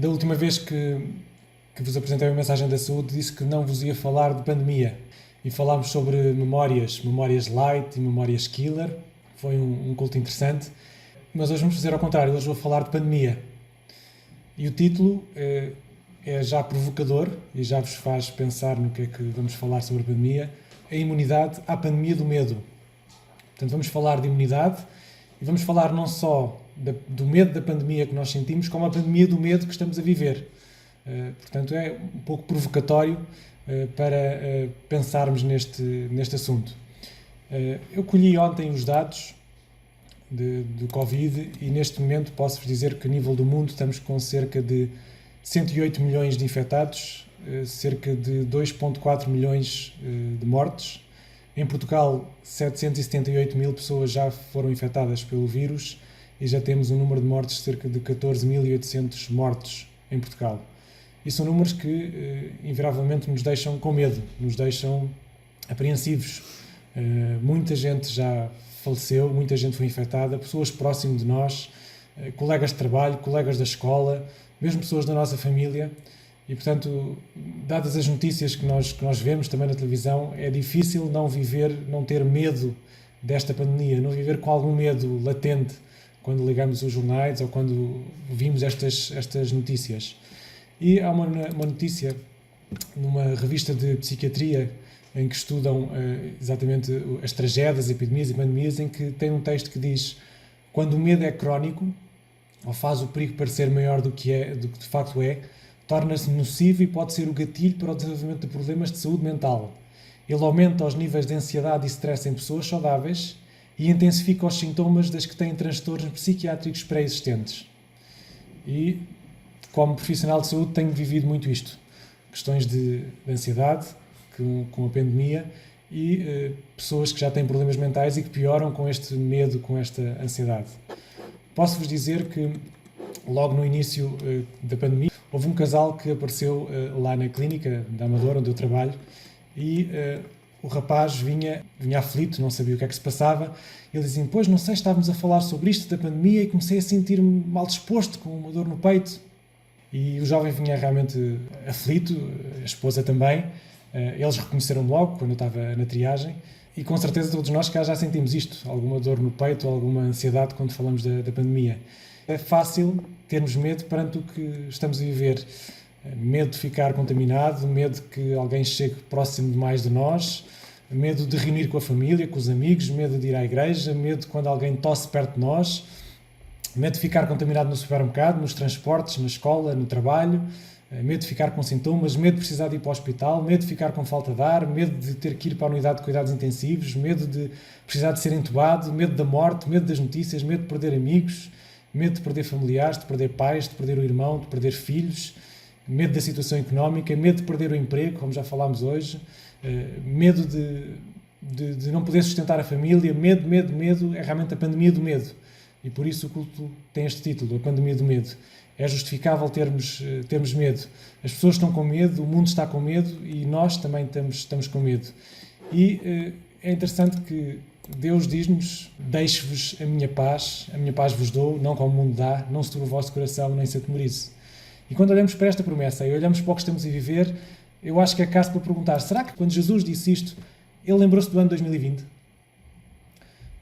Da última vez que vos apresentei a mensagem da saúde, disse que não vos ia falar de pandemia. E falámos sobre memórias light e memórias killer. Foi um culto interessante. Mas hoje vamos fazer ao contrário, hoje vou falar de pandemia. E o título é já provocador e já vos faz pensar no que é que vamos falar sobre a pandemia. A imunidade à pandemia do medo. Portanto, vamos falar de imunidade e vamos falar não só do medo da pandemia que nós sentimos, como a pandemia do medo que estamos a viver. Portanto, é um pouco provocatório para pensarmos neste assunto. Eu colhi ontem os dados do Covid e neste momento posso-vos dizer que a nível do mundo estamos com cerca de 108 milhões de infectados, cerca de 2,4 milhões de mortes. Em Portugal, 778 mil pessoas já foram infectadas pelo vírus e já temos um número de mortes de cerca de 14.800 mortos em Portugal. E são números que, invariavelmente, nos deixam com medo, nos deixam apreensivos. Muita gente já faleceu, muita gente foi infectada, pessoas próximas de nós, colegas de trabalho, colegas da escola, mesmo pessoas da nossa família. E, portanto, dadas as notícias que nós vemos também na televisão, é difícil não ter medo desta pandemia, não viver com algum medo latente quando ligamos os jornais ou quando vimos estas notícias. E há uma notícia numa revista de psiquiatria em que estudam exatamente as tragédias, epidemias e pandemias, em que tem um texto que diz: quando o medo é crónico, ou faz o perigo parecer maior do que de facto é, torna-se nocivo e pode ser o gatilho para o desenvolvimento de problemas de saúde mental. Ele aumenta os níveis de ansiedade e stress em pessoas saudáveis e intensifica os sintomas das que têm transtornos psiquiátricos pré-existentes. E, como profissional de saúde, tenho vivido muito isto. Questões de ansiedade com a pandemia e pessoas que já têm problemas mentais e que pioram com este medo, com esta ansiedade. Posso-vos dizer que, logo no início da pandemia, houve um casal que apareceu lá na clínica da Amadora, onde eu trabalho, e o rapaz vinha aflito, não sabia o que é que se passava. Ele dizia: pois, não sei, estávamos a falar sobre isto da pandemia e comecei a sentir-me mal disposto, com uma dor no peito. E o jovem vinha realmente aflito, a esposa também. Eles reconheceram-me logo, quando eu estava na triagem, e com certeza todos nós cá já sentimos isto, alguma dor no peito, alguma ansiedade quando falamos da pandemia. É fácil termos medo perante o que estamos a viver. Medo de ficar contaminado, medo de que alguém chegue próximo demais de nós, medo de reunir com a família, com os amigos, medo de ir à igreja, medo de quando alguém tosse perto de nós, medo de ficar contaminado no supermercado, nos transportes, na escola, no trabalho, medo de ficar com sintomas, medo de precisar de ir para o hospital, medo de ficar com falta de ar, medo de ter que ir para a unidade de cuidados intensivos, medo de precisar de ser entubado, medo da morte, medo das notícias, medo de perder amigos, medo de perder familiares, de perder pais, de perder o irmão, de perder filhos, medo da situação económica, medo de perder o emprego, como já falámos hoje, medo de não poder sustentar a família, medo, é realmente a pandemia do medo. E por isso o culto tem este título, a pandemia do medo. É justificável termos medo. As pessoas estão com medo, o mundo está com medo e nós também estamos com medo. E é interessante que Deus diz-nos: deixo-vos a minha paz vos dou, não como o mundo dá, não se turbe o vosso coração, nem se atemorize. E quando olhamos para esta promessa e olhamos para o que estamos a viver, eu acho que é caso para perguntar: será que quando Jesus disse isto, ele lembrou-se do ano 2020?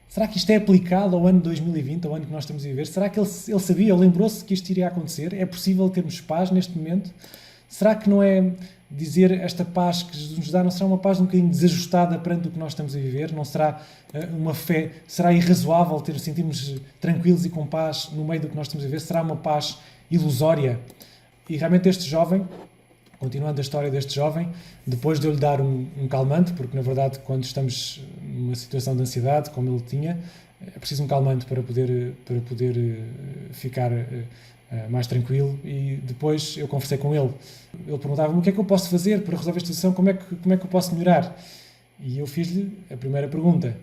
Será que isto é aplicado ao ano 2020, ao ano que nós estamos a viver? Será que ele sabia, lembrou-se que isto iria acontecer? É possível termos paz neste momento? Será que não é dizer esta paz que Jesus nos dá, não será uma paz um bocadinho desajustada perante o que nós estamos a viver? Não será uma fé, será irrazoável sentirmos tranquilos e com paz no meio do que nós estamos a viver? Será uma paz ilusória? E realmente este jovem, continuando a história deste jovem, depois de eu lhe dar um calmante, porque na verdade quando estamos numa situação de ansiedade, como ele tinha, é preciso um calmante para poder ficar mais tranquilo. E depois eu conversei com ele. Ele perguntava-me: o que é que eu posso fazer para resolver esta situação, como é que eu posso melhorar? E eu fiz-lhe a primeira pergunta: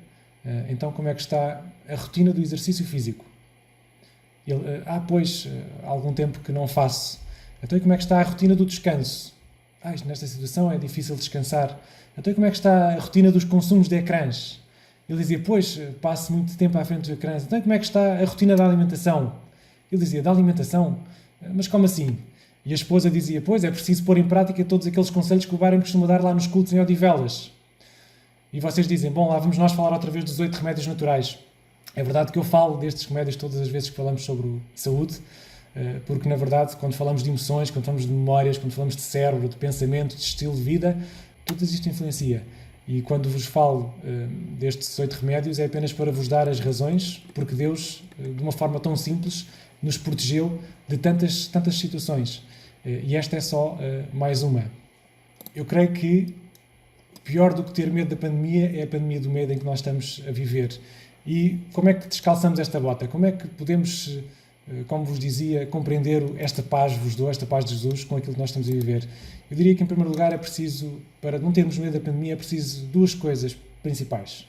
então como é que está a rotina do exercício físico? Ele: pois, há algum tempo que não faço. Então, e como é que está a rotina do descanso? Nesta situação é difícil descansar. Então, e como é que está a rotina dos consumos de ecrãs? Ele dizia: pois, passo muito tempo à frente dos ecrãs. Então, como é que está a rotina da alimentação? Ele dizia: da alimentação? Mas como assim? E a esposa dizia, pois, é preciso pôr em prática todos aqueles conselhos que o Byron costuma dar lá nos cultos em Odivelas. E vocês dizem, bom, lá vamos nós falar outra vez dos 8 remédios naturais. É verdade que eu falo destes remédios todas as vezes que falamos sobre saúde, porque, na verdade, quando falamos de emoções, quando falamos de memórias, quando falamos de cérebro, de pensamento, de estilo de vida, tudo isto influencia. E quando vos falo destes 8 remédios, é apenas para vos dar as razões, porque Deus, de uma forma tão simples, nos protegeu de tantas situações. E esta é só mais uma. Eu creio que pior do que ter medo da pandemia é a pandemia do medo em que nós estamos a viver. E como é que descalçamos esta bota? Como é que podemos, como vos dizia, compreender esta paz vos dou, esta paz de Jesus com aquilo que nós estamos a viver? Eu diria que, em primeiro lugar, é preciso, para não termos medo da pandemia, é preciso 2 coisas principais.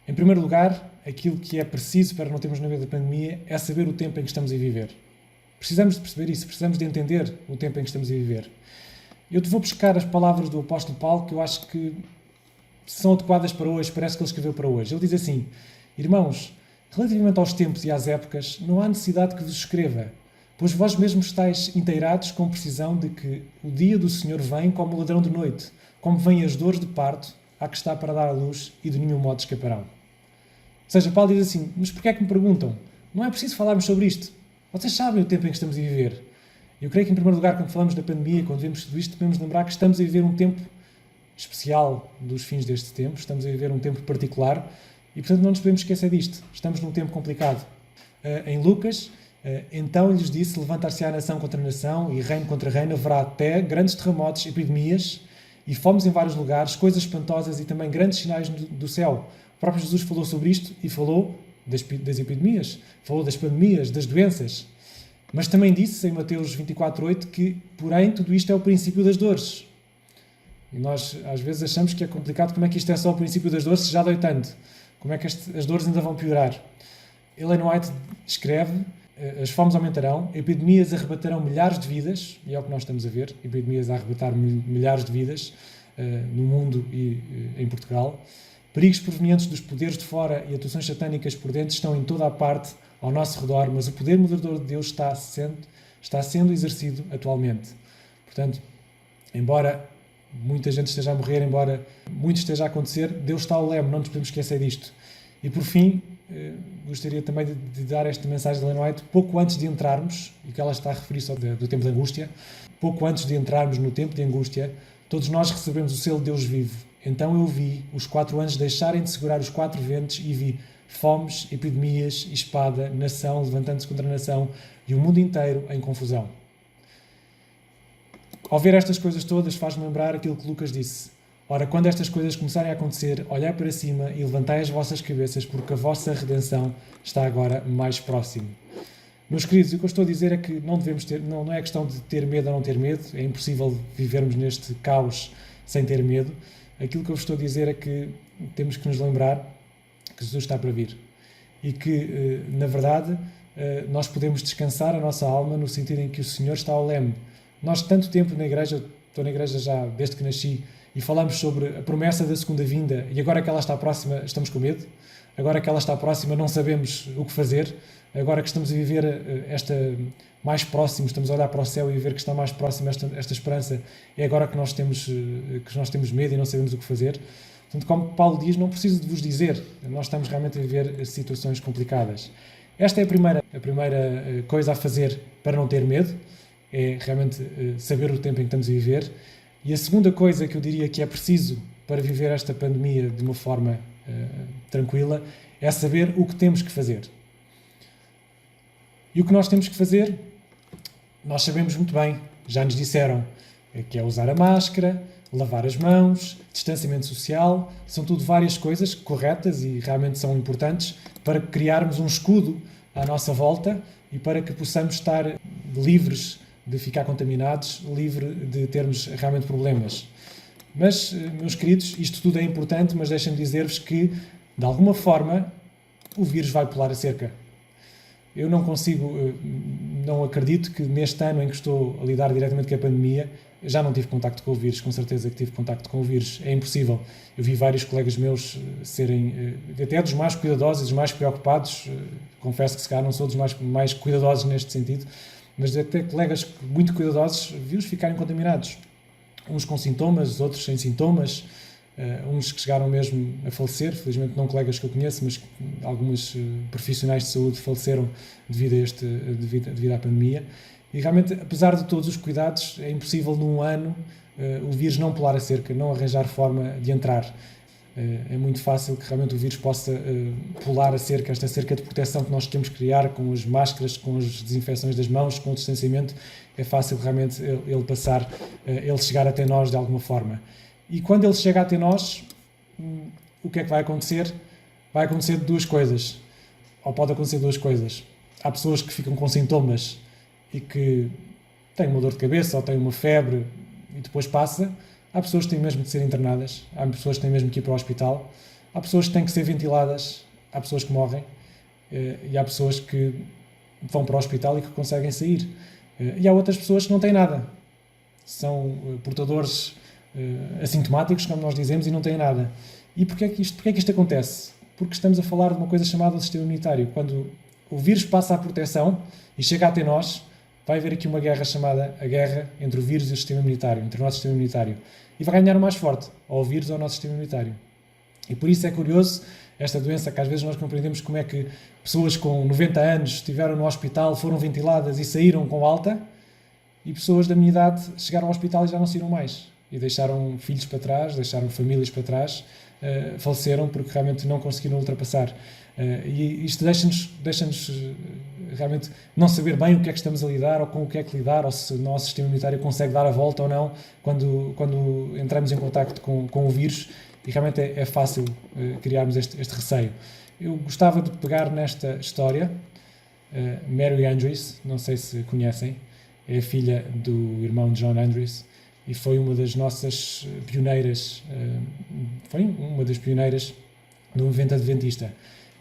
Em primeiro lugar, aquilo que é preciso para não termos medo da pandemia é saber o tempo em que estamos a viver. Precisamos de perceber isso, precisamos de entender o tempo em que estamos a viver. Eu te vou buscar as palavras do apóstolo Paulo, que eu acho que são adequadas para hoje, parece que ele escreveu para hoje. Ele diz assim, irmãos, relativamente aos tempos e às épocas, não há necessidade que vos escreva, pois vós mesmos estáis inteirados com precisão de que o dia do Senhor vem como ladrão de noite, como vêm as dores de parto, há que está para dar à luz e de nenhum modo escaparão. Ou seja, Paulo diz assim, mas porquê é que me perguntam? Não é preciso falarmos sobre isto. Vocês sabem o tempo em que estamos a viver. Eu creio que, em primeiro lugar, quando falamos da pandemia, quando vemos tudo isto, devemos lembrar que estamos a viver um tempo especial dos fins deste tempo, estamos a viver um tempo particular e, portanto, não nos podemos esquecer disto. Estamos num tempo complicado. Em Lucas, então lhes disse, levantar-se-á nação contra nação e reino contra reino, haverá até grandes terremotos, epidemias e fomes em vários lugares, coisas espantosas e também grandes sinais do céu. O próprio Jesus falou sobre isto e falou das epidemias, falou das pandemias, das doenças. Mas também disse em Mateus 24:8 que, porém, tudo isto é o princípio das dores. E nós, às vezes, achamos que é complicado como é que isto é só o princípio das dores, se já dói tanto. Como é que as dores ainda vão piorar? Ellen White escreve, as fomes aumentarão, epidemias arrebatarão milhares de vidas, e é o que nós estamos a ver, epidemias a arrebatar milhares de vidas no mundo e em Portugal. Perigos provenientes dos poderes de fora e atuações satânicas por dentro estão em toda a parte, ao nosso redor, mas o poder moderador de Deus está sendo exercido atualmente. Portanto, embora muita gente esteja a morrer, embora muito esteja a acontecer, Deus está ao leme, não nos podemos esquecer disto. E por fim, gostaria também de dar esta mensagem de Ellen White, pouco antes de entrarmos, e que ela está a referir-se do tempo de angústia, pouco antes de entrarmos no tempo de angústia, todos nós recebemos o selo de Deus vivo. Então eu vi os 4 anjos deixarem de segurar os 4 ventos e vi fomes, epidemias, espada, nação levantando-se contra nação e o mundo inteiro em confusão. Ao ver estas coisas todas, faz-me lembrar aquilo que Lucas disse. Ora, quando estas coisas começarem a acontecer, olhai para cima e levantai as vossas cabeças, porque a vossa redenção está agora mais próximo. Meus queridos, o que eu estou a dizer é que não devemos ter, não é questão de ter medo ou não ter medo, é impossível vivermos neste caos sem ter medo. Aquilo que eu vos estou a dizer é que temos que nos lembrar que Jesus está para vir e que, na verdade, nós podemos descansar a nossa alma no sentido em que o Senhor está ao leme. Nós, tanto tempo na igreja, estou na igreja já desde que nasci, e falamos sobre a promessa da segunda vinda, e agora que ela está próxima, estamos com medo. Agora que ela está próxima, não sabemos o que fazer. Agora que estamos a viver mais próximo, estamos a olhar para o céu e a ver que está mais próximo esta esperança, é agora que nós temos medo e não sabemos o que fazer. Portanto, como Paulo diz, não preciso de vos dizer, nós estamos realmente a viver situações complicadas. Esta é a primeira coisa a fazer para não ter medo, é realmente saber o tempo em que estamos a viver. E a segunda coisa que eu diria que é preciso para viver esta pandemia de uma forma tranquila é saber o que temos que fazer. E o que nós temos que fazer, nós sabemos muito bem, já nos disseram, que é usar a máscara, lavar as mãos, distanciamento social, são tudo várias coisas corretas e realmente são importantes para criarmos um escudo à nossa volta e para que possamos estar livres de ficar contaminados, livre de termos realmente problemas. Mas, meus queridos, isto tudo é importante, mas deixem-me dizer-vos que, de alguma forma, o vírus vai pular a cerca. Eu não acredito que neste ano em que estou a lidar diretamente com a pandemia, já não tive contacto com o vírus, com certeza que tive contacto com o vírus, é impossível. Eu vi vários colegas meus serem, até dos mais cuidadosos e dos mais preocupados, confesso que se calhar não sou dos mais cuidadosos neste sentido, mas até colegas muito cuidadosos, vi-os ficarem contaminados. Uns com sintomas, outros sem sintomas, uns que chegaram mesmo a falecer, felizmente não colegas que eu conheço, mas alguns profissionais de saúde faleceram devido à pandemia. E realmente, apesar de todos os cuidados, é impossível num ano o vírus não pular a cerca, não arranjar forma de entrar. É muito fácil que realmente o vírus possa pular a cerca, esta cerca de proteção que nós queremos criar com as máscaras, com as desinfecções das mãos, com o distanciamento. É fácil realmente ele passar, ele chegar até nós de alguma forma. E quando ele chega até nós, o que é que vai acontecer? Vai acontecer duas coisas, ou pode acontecer duas coisas. Há pessoas que ficam com sintomas e que têm uma dor de cabeça ou têm uma febre e depois passa. Há pessoas que têm mesmo de ser internadas, há pessoas que têm mesmo que ir para o hospital, há pessoas que têm que ser ventiladas, há pessoas que morrem e há pessoas que vão para o hospital e que conseguem sair. E há outras pessoas que não têm nada. São portadores assintomáticos, como nós dizemos, e não têm nada. E porquê é que isto acontece? Porque estamos a falar de uma coisa chamada sistema imunitário. Quando o vírus passa à proteção e chega até nós, vai haver aqui uma guerra chamada a guerra entre o vírus e o sistema imunitário, entre o nosso sistema imunitário. E vai ganhar o mais forte, ou o vírus ou o nosso sistema imunitário. E por isso é curioso esta doença, que às vezes nós compreendemos como é que pessoas com 90 anos estiveram no hospital, foram ventiladas e saíram com alta, e pessoas da minha idade chegaram ao hospital e já não saíram mais. E deixaram filhos para trás, deixaram famílias para trás, faleceram porque realmente não conseguiram ultrapassar. E isto deixa-nos realmente não saber bem o que é que estamos a lidar ou com o que é que lidar, ou se o nosso sistema imunitário consegue dar a volta ou não quando entramos em contacto com o vírus, e realmente é fácil criarmos este receio. Eu gostava de pegar nesta história. Mary Andrews, não sei se conhecem, é a filha do irmão John Andrews e foi uma das nossas pioneiras, do movimento adventista.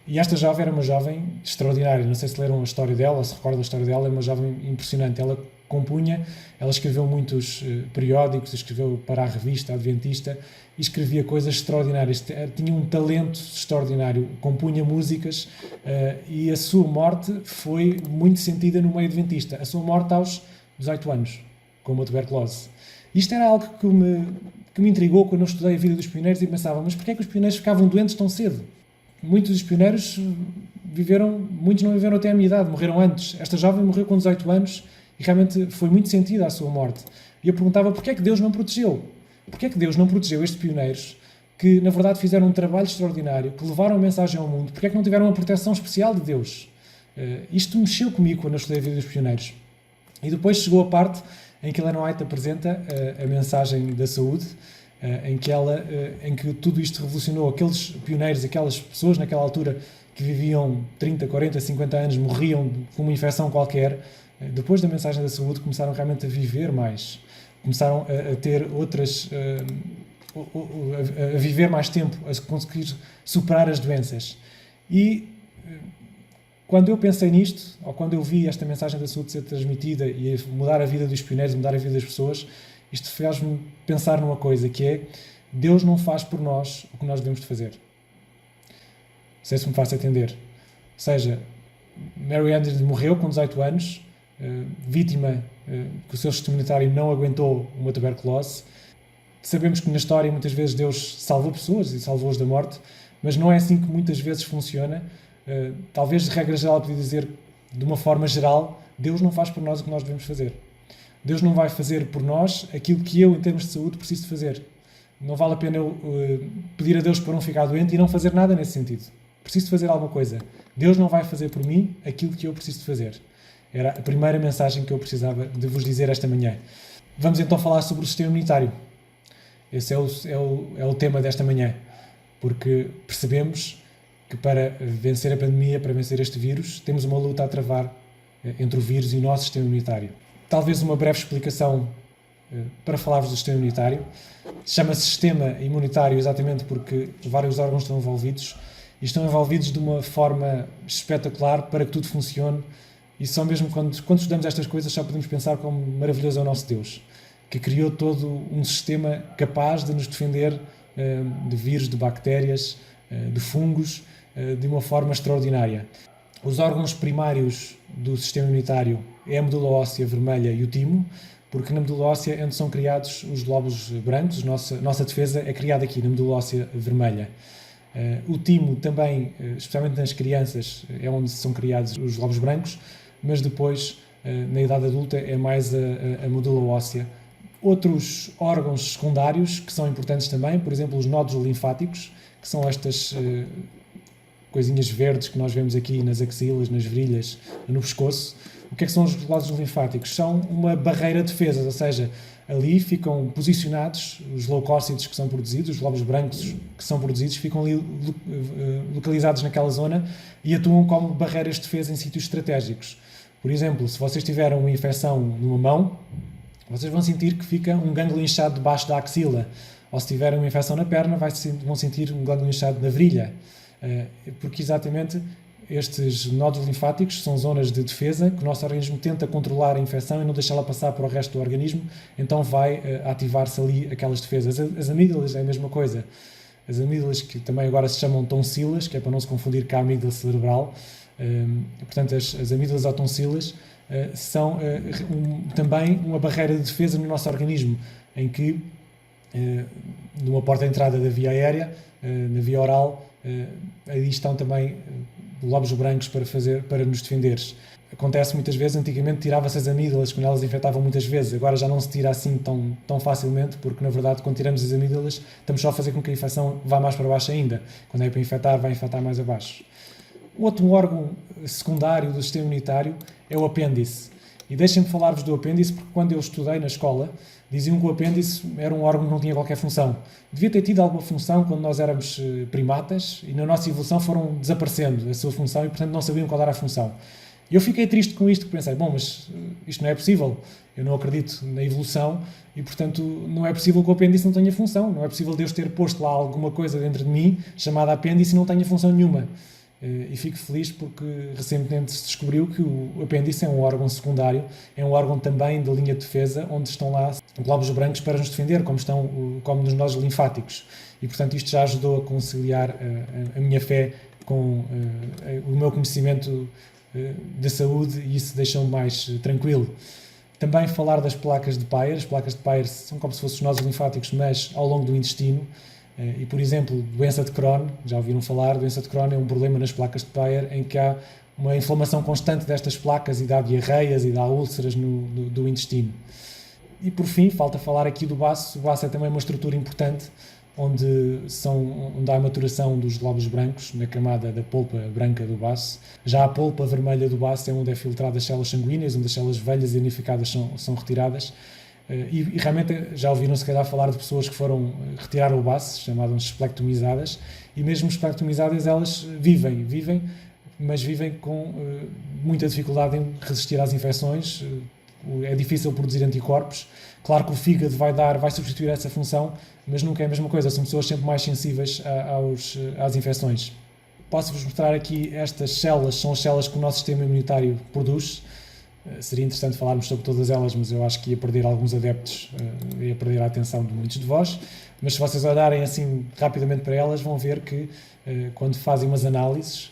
E esta jovem era uma jovem extraordinária. Não sei se leram a história dela, ou se recordam a história dela. É uma jovem impressionante. Ela compunha, ela escreveu muitos periódicos, escreveu para a revista Adventista e escrevia coisas extraordinárias. Tinha um talento extraordinário, compunha músicas e a sua morte foi muito sentida no meio adventista. A sua morte aos 18 anos, com uma tuberculose. Isto era algo que me intrigou quando eu estudei a vida dos pioneiros e pensava, mas porquê é que os pioneiros ficavam doentes tão cedo? Muitos dos pioneiros muitos não viveram até a minha idade, morreram antes. Esta jovem morreu com 18 anos e realmente foi muito sentida a sua morte. E eu perguntava porquê é que Deus não protegeu? Porquê é que Deus não protegeu estes pioneiros que, na verdade, fizeram um trabalho extraordinário, que levaram a mensagem ao mundo? Porquê é que não tiveram uma proteção especial de Deus? Isto mexeu comigo quando eu estudei a vida dos pioneiros. E depois chegou a parte em que Ellen White apresenta a mensagem da saúde, em que tudo isto revolucionou. Aqueles pioneiros, aquelas pessoas naquela altura que viviam 30, 40, 50 anos, morriam com uma infecção qualquer, depois da mensagem da saúde começaram realmente a viver mais, começaram a ter outras, a viver mais tempo, a conseguir superar as doenças. E quando eu pensei nisto, ou quando eu vi esta mensagem da saúde ser transmitida e mudar a vida dos pioneiros, mudar a vida das pessoas, isto fez-me pensar numa coisa, que é, Deus não faz por nós o que nós devemos de fazer. Não sei se me faço entender. Ou seja, Mary Andrews morreu com 18 anos, vítima que o seu sistema imunitário não aguentou uma tuberculose. Sabemos que na história muitas vezes Deus salvou pessoas e salvou-os da morte, mas não é assim que muitas vezes funciona. Talvez de regra geral, podia dizer, de uma forma geral, Deus não faz por nós o que nós devemos fazer. Deus não vai fazer por nós aquilo que eu, em termos de saúde, preciso de fazer. Não vale a pena eu pedir a Deus para não ficar doente e não fazer nada nesse sentido. Preciso de fazer alguma coisa. Deus não vai fazer por mim aquilo que eu preciso de fazer. Era a primeira mensagem que eu precisava de vos dizer esta manhã. Vamos então falar sobre o sistema imunitário. Esse é o tema desta manhã. Porque percebemos que para vencer a pandemia, para vencer este vírus, temos uma luta a travar entre o vírus e o nosso sistema imunitário. Talvez uma breve explicação para falar-vos do sistema imunitário. Chama-se sistema imunitário exatamente porque vários órgãos estão envolvidos e estão envolvidos de uma forma espetacular para que tudo funcione. E só mesmo quando estudamos estas coisas só podemos pensar como maravilhoso é o nosso Deus, que criou todo um sistema capaz de nos defender de vírus, de bactérias, de fungos, de uma forma extraordinária. Os órgãos primários do sistema imunitário é a medula óssea vermelha e o timo, porque na medula óssea é onde são criados os glóbulos brancos. Nossa defesa é criada aqui, na medula óssea vermelha. O timo também, especialmente nas crianças, é onde são criados os glóbulos brancos, mas depois, na idade adulta, é mais a medula óssea. Outros órgãos secundários que são importantes também, por exemplo, os nódulos linfáticos, que são estas coisinhas verdes que nós vemos aqui nas axilas, nas virilhas, no pescoço. O que é que são os nódulos linfáticos? São uma barreira de defesa, ou seja, ali ficam posicionados os leucócitos que são produzidos, os glóbulos brancos que são produzidos, ficam ali localizados naquela zona e atuam como barreiras de defesa em sítios estratégicos. Por exemplo, se vocês tiverem uma infecção numa mão, vocês vão sentir que fica um gânglio inchado debaixo da axila. Ou se tiverem uma infecção na perna, vão sentir um gânglio inchado na virilha. Porque exatamente estes nódulos linfáticos são zonas de defesa que o nosso organismo tenta controlar a infecção e não deixá-la passar para o resto do organismo, então vai ativar-se ali aquelas defesas. As amígdalas é a mesma coisa. As amígdalas, que também agora se chamam tonsilas, que é para não se confundir com a amígdala cerebral. Portanto, as amígdalas ou tonsilas são também uma barreira de defesa no nosso organismo, em que, numa porta de entrada da via aérea, na via oral, aí estão também glóbulos brancos para nos defenderes. Acontece muitas vezes, antigamente tirava-se as amígdalas quando elas infectavam muitas vezes, agora já não se tira assim tão facilmente, porque na verdade quando tiramos as amígdalas estamos só a fazer com que a infecção vá mais para baixo ainda. Quando é para infectar, vai infectar mais abaixo. Outro órgão secundário do sistema imunitário é o apêndice. E deixem-me falar-vos do apêndice, porque quando eu estudei na escola, diziam que o apêndice era um órgão que não tinha qualquer função. Devia ter tido alguma função quando nós éramos primatas e na nossa evolução foram desaparecendo a sua função e, portanto, não sabiam qual era a função. E eu fiquei triste com isto, porque pensei, bom, mas isto não é possível. Eu não acredito na evolução e, portanto, não é possível que o apêndice não tenha função. Não é possível Deus ter posto lá alguma coisa dentro de mim chamada apêndice e não tenha função nenhuma. E fico feliz porque recentemente se descobriu que o apêndice é um órgão secundário, é um órgão também da linha de defesa, onde estão lá glóbulos brancos para nos defender, como nos nódulos linfáticos. E, portanto, isto já ajudou a conciliar a minha fé com o meu conhecimento da saúde e isso deixou-me mais tranquilo. Também falar das placas de Peyer. As placas de Peyer são como se fossem os nódulos linfáticos, mas ao longo do intestino. E, por exemplo, doença de Crohn, já ouviram falar, doença de Crohn é um problema nas placas de Peyer em que há uma inflamação constante destas placas e dá diarreias e dá úlceras do intestino. E, por fim, falta falar aqui do baço. O baço é também uma estrutura importante onde há a maturação dos glóbulos brancos na camada da polpa branca do baço. Já a polpa vermelha do baço é onde é filtrada as células sanguíneas, onde as células velhas e unificadas são retiradas. E realmente já ouviram se calhar falar de pessoas que foram retirar o baço, chamadas esplectomizadas, e mesmo esplectomizadas elas vivem, mas vivem com muita dificuldade em resistir às infecções. É difícil produzir anticorpos. Claro que o fígado vai substituir essa função, mas nunca é a mesma coisa, são pessoas sempre mais sensíveis às infecções. Posso-vos mostrar aqui estas células, são as células que o nosso sistema imunitário produz. Seria interessante falarmos sobre todas elas, mas eu acho que ia perder alguns adeptos, ia perder a atenção de muitos de vós. Mas se vocês olharem assim rapidamente para elas, vão ver que quando fazem umas análises,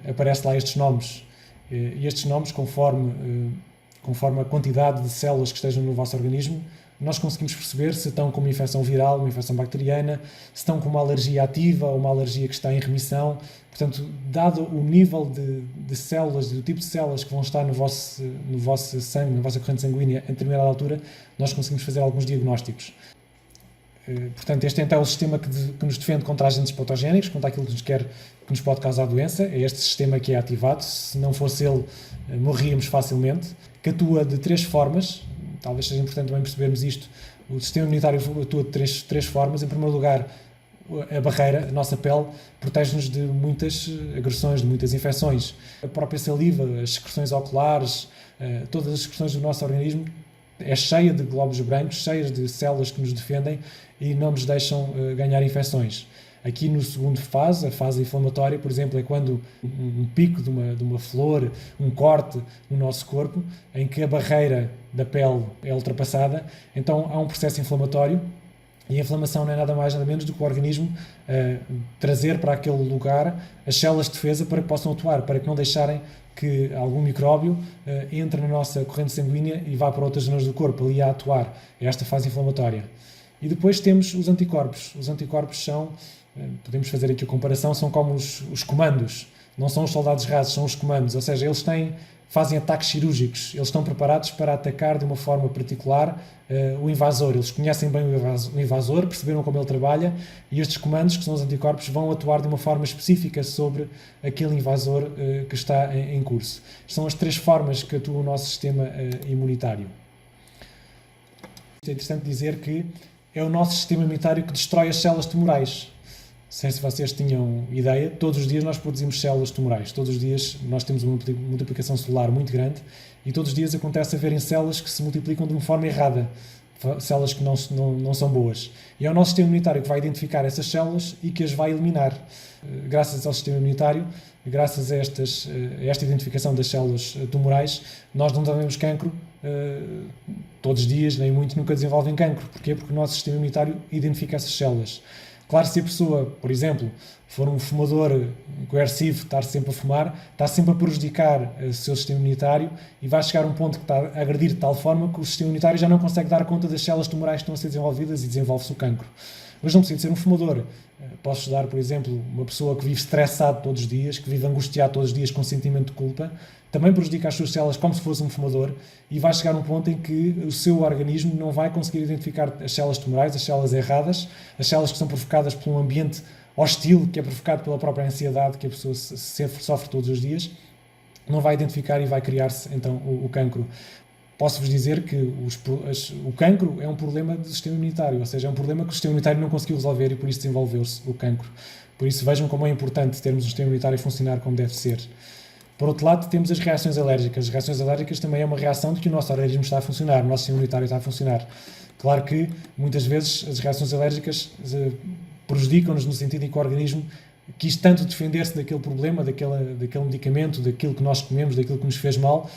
aparecem lá estes nomes. E estes nomes, conforme a quantidade de células que estejam no vosso organismo, nós conseguimos perceber se estão com uma infecção viral, uma infecção bacteriana, se estão com uma alergia ativa ou uma alergia que está em remissão. Portanto, dado o nível de células, do tipo de células que vão estar no vosso sangue, na vossa corrente sanguínea, em determinada altura, nós conseguimos fazer alguns diagnósticos. Portanto, este então é o sistema que nos defende contra agentes patogénicos, contra aquilo que nos pode causar doença. É este sistema que é ativado. Se não fosse ele, morríamos facilmente. Que atua de 3 formas. Talvez seja importante também percebermos isto. O sistema imunitário atua de três formas. Em primeiro lugar, a barreira, a nossa pele, protege-nos de muitas agressões, de muitas infecções. A própria saliva, as secreções oculares, todas as secreções do nosso organismo é cheia de glóbulos brancos, cheias de células que nos defendem e não nos deixam ganhar infecções. Aqui no segundo fase, a fase inflamatória, por exemplo, é quando um pico de uma flor, um corte no nosso corpo, em que a barreira da pele é ultrapassada, então há um processo inflamatório E a inflamação não é nada mais nada menos do que o organismo trazer para aquele lugar as células de defesa para que possam atuar, para que não deixarem que algum micróbio entre na nossa corrente sanguínea e vá para outras zonas do corpo, ali a atuar. É esta fase inflamatória. E depois temos os anticorpos. Os anticorpos são, podemos fazer aqui a comparação, são como os comandos. Não são os soldados rasos, são os comandos. Ou seja, eles fazem ataques cirúrgicos. Eles estão preparados para atacar de uma forma particular o invasor. Eles conhecem bem o invasor, perceberam como ele trabalha, e estes comandos, que são os anticorpos, vão atuar de uma forma específica sobre aquele invasor que está em curso. São as 3 formas que atua o nosso sistema imunitário. É interessante dizer que é o nosso sistema imunitário que destrói as células tumorais. Não sei se vocês tinham ideia, todos os dias nós produzimos células tumorais. Todos os dias nós temos uma multiplicação celular muito grande e todos os dias acontece haverem células que se multiplicam de uma forma errada. Células que não são boas. E é o nosso sistema imunitário que vai identificar essas células e que as vai eliminar. Graças ao sistema imunitário, graças a esta identificação das células tumorais, nós não desenvolvemos cancro todos os dias, nem muito, nunca desenvolvem cancro. Porquê? Porque o nosso sistema imunitário identifica essas células. Claro, se a pessoa, por exemplo, for um fumador coercivo, estar sempre a fumar, está sempre a prejudicar o seu sistema imunitário e vai chegar a um ponto que está a agredir de tal forma que o sistema imunitário já não consegue dar conta das células tumorais que estão a ser desenvolvidas e desenvolve-se o cancro. Mas não precisa ser um fumador. Posso estudar, por exemplo, uma pessoa que vive estressado todos os dias, que vive angustiado todos os dias com sentimento de culpa, também prejudica as suas células como se fosse um fumador e vai chegar a um ponto em que o seu organismo não vai conseguir identificar as células tumorais, as células erradas, as células que são provocadas por um ambiente hostil, que é provocado pela própria ansiedade que a pessoa sofre todos os dias, não vai identificar e vai criar-se então o cancro. Posso-vos dizer que o cancro é um problema do sistema imunitário, ou seja, é um problema que o sistema imunitário não conseguiu resolver e por isso desenvolveu-se o cancro. Por isso vejam como é importante termos um sistema imunitário a funcionar como deve ser. Por outro lado, temos as reações alérgicas. As reações alérgicas também é uma reação de que o nosso organismo está a funcionar, o nosso sistema imunitário está a funcionar. Claro que, muitas vezes, as reações alérgicas prejudicam-nos no sentido em que o organismo quis tanto defender-se daquele problema, daquele medicamento, daquilo que nós comemos, daquilo que nos fez mal,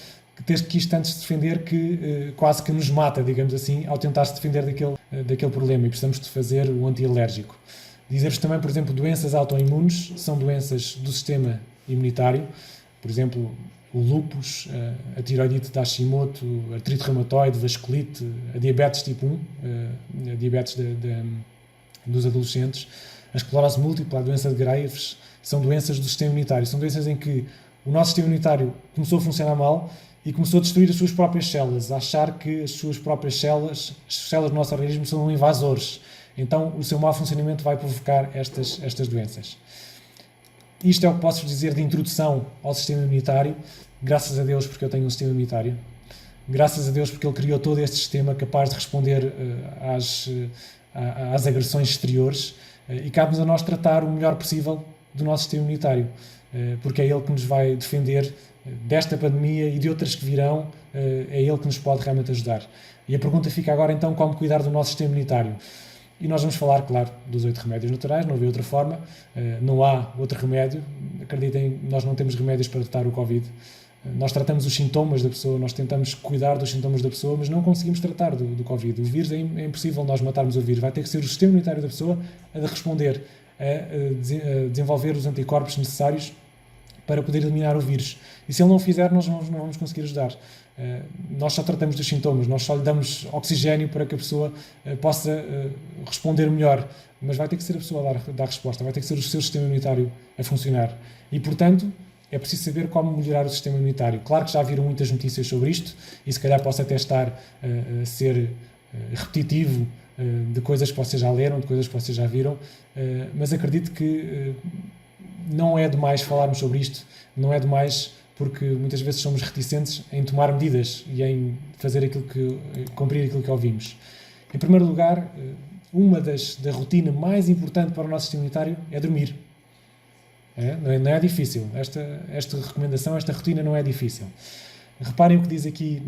que quis tanto se defender que quase que nos mata, digamos assim, ao tentar se defender daquele problema, e precisamos de fazer o antialérgico. Dizer-vos também, por exemplo, doenças autoimunes são doenças do sistema imunitário. Por exemplo, o lúpus, a tiroidite de Hashimoto, a artrite reumatoide, a vasculite, a diabetes tipo 1, a diabetes dos adolescentes, a esclerose múltipla, a doença de Graves, são doenças do sistema imunitário. São doenças em que o nosso sistema imunitário começou a funcionar mal e começou a destruir as suas próprias células, a achar que as suas próprias células, as células do nosso organismo, são invasores. Então, o seu mau funcionamento vai provocar estas doenças. Isto é o que posso dizer de introdução ao sistema imunitário. Graças a Deus porque eu tenho um sistema imunitário. Graças a Deus porque Ele criou todo este sistema capaz de responder às agressões exteriores e cabe-nos a nós tratar o melhor possível do nosso sistema imunitário, porque é Ele que nos vai defender desta pandemia e de outras que virão, é Ele que nos pode realmente ajudar. E a pergunta fica agora então, como cuidar do nosso sistema imunitário? E nós vamos falar, claro, dos 8 remédios naturais, não havia outra forma, não há outro remédio. Acreditem, nós não temos remédios para tratar o Covid. Nós tratamos os sintomas da pessoa, nós tentamos cuidar dos sintomas da pessoa, mas não conseguimos tratar do Covid. O vírus é impossível nós matarmos o vírus, vai ter que ser o sistema imunitário da pessoa a responder, a desenvolver os anticorpos necessários para poder eliminar o vírus. E se ele não o fizer, nós não vamos conseguir ajudar. Nós só tratamos dos sintomas, nós só lhe damos oxigênio para que a pessoa possa responder melhor, mas vai ter que ser a pessoa a dar resposta, vai ter que ser o seu sistema imunitário a funcionar. E, portanto, é preciso saber como melhorar o sistema imunitário. Claro que já viram muitas notícias sobre isto, e se calhar posso até estar a ser repetitivo de coisas que vocês já leram, de coisas que vocês já viram, mas acredito que não é demais falarmos sobre isto, não é demais, porque muitas vezes somos reticentes em tomar medidas e em fazer cumprir aquilo que ouvimos. Em primeiro lugar, da rotina mais importante para o nosso sistema imunitário é dormir. Não é difícil. Esta recomendação, esta rotina não é difícil. Reparem o que diz aqui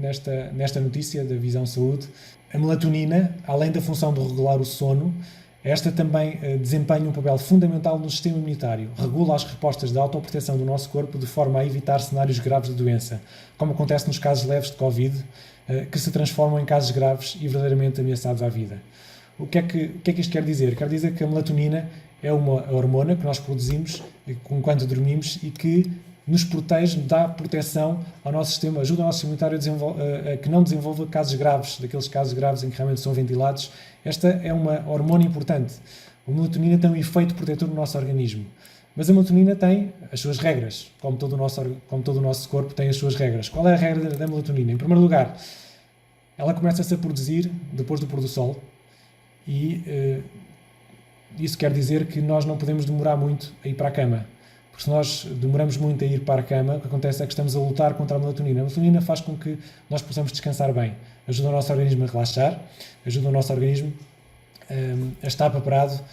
nesta notícia da Visão Saúde. A melatonina, além da função de regular o sono, esta também desempenha um papel fundamental no sistema imunitário. Regula as respostas de autoproteção do nosso corpo de forma a evitar cenários graves de doença, como acontece nos casos leves de Covid, que se transformam em casos graves e verdadeiramente ameaçados à vida. O que é que isto quer dizer? Quer dizer que a melatonina é uma hormona que nós produzimos enquanto dormimos e que nos protege, dá proteção ao nosso sistema, ajuda o nosso sistema imunitário a que não desenvolva casos graves, daqueles casos graves em que realmente são ventilados. Esta é uma hormona importante. A melatonina tem um efeito protetor no nosso organismo. Mas a melatonina tem as suas regras, como todo o nosso corpo tem as suas regras. Qual é a regra da melatonina? Em primeiro lugar, ela começa-se a produzir depois do pôr do sol e isso quer dizer que nós não podemos demorar muito a ir para a cama. Porque se nós demoramos muito a ir para a cama, o que acontece é que estamos a lutar contra a melatonina. A melatonina faz com que nós possamos descansar bem. Ajuda o nosso organismo a relaxar, ajuda o nosso organismo a estar preparado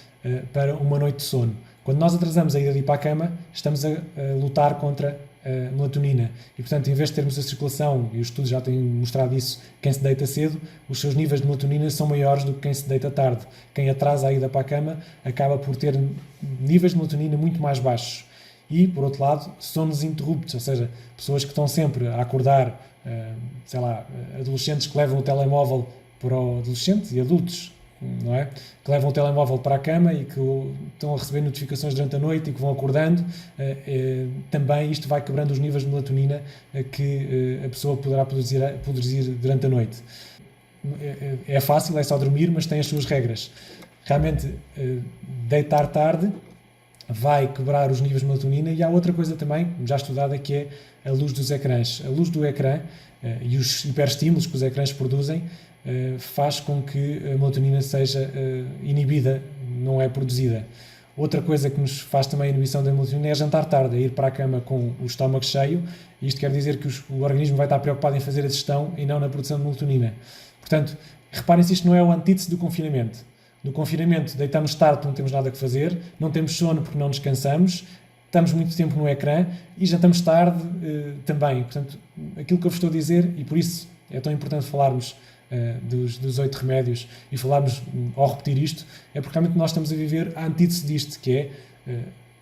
para uma noite de sono. Quando nós atrasamos a ida de ir para a cama, estamos a lutar contra a melatonina. E, portanto, em vez de termos a circulação, e os estudos já têm mostrado isso, quem se deita cedo, os seus níveis de melatonina são maiores do que quem se deita tarde. Quem atrasa a ida para a cama acaba por ter níveis de melatonina muito mais baixos. E, por outro lado, sonos interruptos, ou seja, pessoas que estão sempre a acordar, adolescentes que levam o telemóvel para o adolescente e adultos, não é? Que levam o telemóvel para a cama e que estão a receber notificações durante a noite e que vão acordando, também isto vai quebrando os níveis de melatonina que a pessoa poderá produzir durante a noite. É fácil, é só dormir, mas tem as suas regras. Realmente, deitar tarde vai quebrar os níveis de melatonina e há outra coisa também, já estudada, que é a luz dos ecrãs. A luz do ecrã e os hiperestímulos que os ecrãs produzem faz com que a melatonina seja inibida, não é produzida. Outra coisa que nos faz também a inibição da melatonina é jantar tarde, é ir para a cama com o estômago cheio, e isto quer dizer que o organismo vai estar preocupado em fazer a digestão e não na produção de melatonina. Portanto, reparem se isto não é o antítese do confinamento. No confinamento deitamos tarde porque não temos nada que fazer, não temos sono porque não descansamos, estamos muito tempo no ecrã e jantamos tarde também. Portanto, aquilo que eu vos estou a dizer, e por isso é tão importante falarmos dos 8 remédios e falarmos ao repetir isto, é porque realmente nós estamos a viver a antítese disto, que é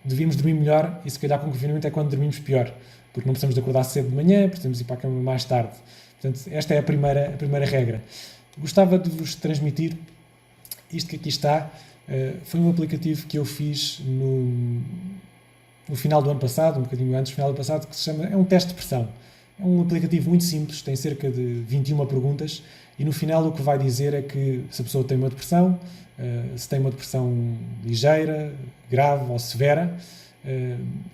devíamos dormir melhor e se calhar com o confinamento é quando dormimos pior, porque não precisamos de acordar cedo de manhã, precisamos ir para a cama mais tarde. Portanto, esta é a primeira regra. Gostava de vos transmitir isto que aqui está. Foi um aplicativo que eu fiz no final do ano passado, um bocadinho antes do final do ano passado, que se chama, é um teste de pressão. É um aplicativo muito simples, tem cerca de 21 perguntas e no final o que vai dizer é que se a pessoa tem uma depressão, se tem uma depressão ligeira, grave ou severa,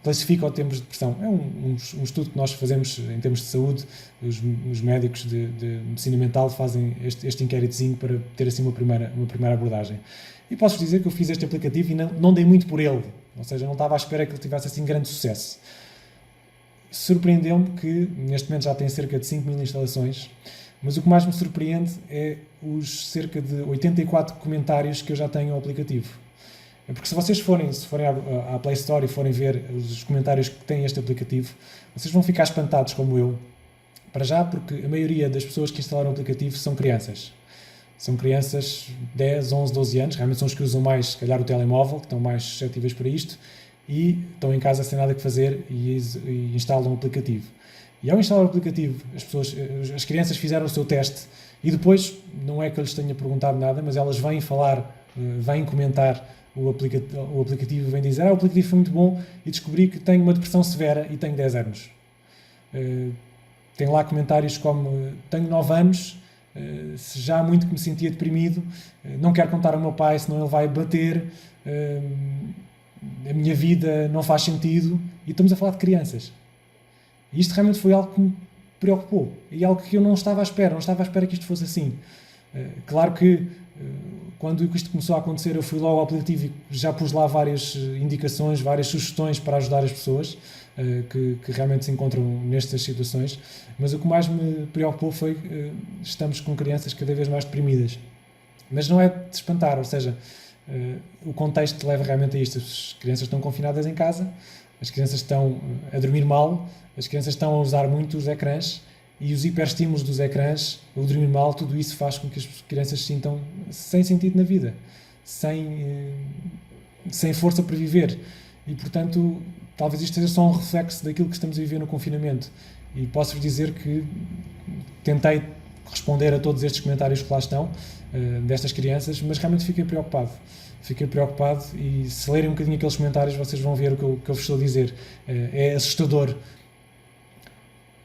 classifica o tempo de depressão. É um estudo que nós fazemos em termos de saúde, os médicos de medicina mental fazem este inquéritozinho para ter assim uma primeira abordagem. E posso dizer que eu fiz este aplicativo e não dei muito por ele, ou seja, não estava à espera que ele tivesse assim grande sucesso. Surpreendeu-me que neste momento já tem cerca de 5.000 instalações, mas o que mais me surpreende é os cerca de 84 comentários que eu já tenho ao aplicativo. Porque se vocês forem à Play Store e forem ver os comentários que tem este aplicativo, vocês vão ficar espantados como eu. Para já, porque a maioria das pessoas que instalaram o aplicativo são crianças. São crianças de 10, 11, 12 anos, realmente são os que usam mais, se calhar, o telemóvel, que estão mais suscetíveis para isto, e estão em casa sem nada que fazer e instalam o aplicativo. E ao instalar o aplicativo, as crianças fizeram o seu teste e depois, não é que eu lhes tenha perguntado nada, mas elas vêm falar, vêm comentar o aplicativo, vêm dizer: o aplicativo foi muito bom e descobri que tenho uma depressão severa e tenho 10 anos. Tem lá comentários como: tenho 9 anos, já há muito que me sentia deprimido, não quero contar ao meu pai senão ele vai bater, a minha vida não faz sentido. E estamos a falar de crianças. E isto realmente foi algo que me preocupou e algo que eu não estava à espera que isto fosse assim. Claro que quando isto começou a acontecer, eu fui logo ao aplicativo e já pus lá várias indicações, várias sugestões para ajudar as pessoas que realmente se encontram nestas situações, mas o que mais me preocupou foi que estamos com crianças cada vez mais deprimidas. Mas não é de espantar, ou seja, o contexto leva realmente a isto. As crianças estão confinadas em casa, as crianças estão a dormir mal, as crianças estão a usar muito os ecrãs e os hiperestímulos dos ecrãs, o dormir mal, tudo isso faz com que as crianças se sintam sem sentido na vida, sem força para viver. E, portanto, talvez isto seja só um reflexo daquilo que estamos a viver no confinamento. E posso-vos dizer que tentei responder a todos estes comentários que lá estão, destas crianças, mas realmente fiquei preocupado. Fiquei preocupado e se lerem um bocadinho aqueles comentários vocês vão ver o que eu vos estou a dizer. É assustador.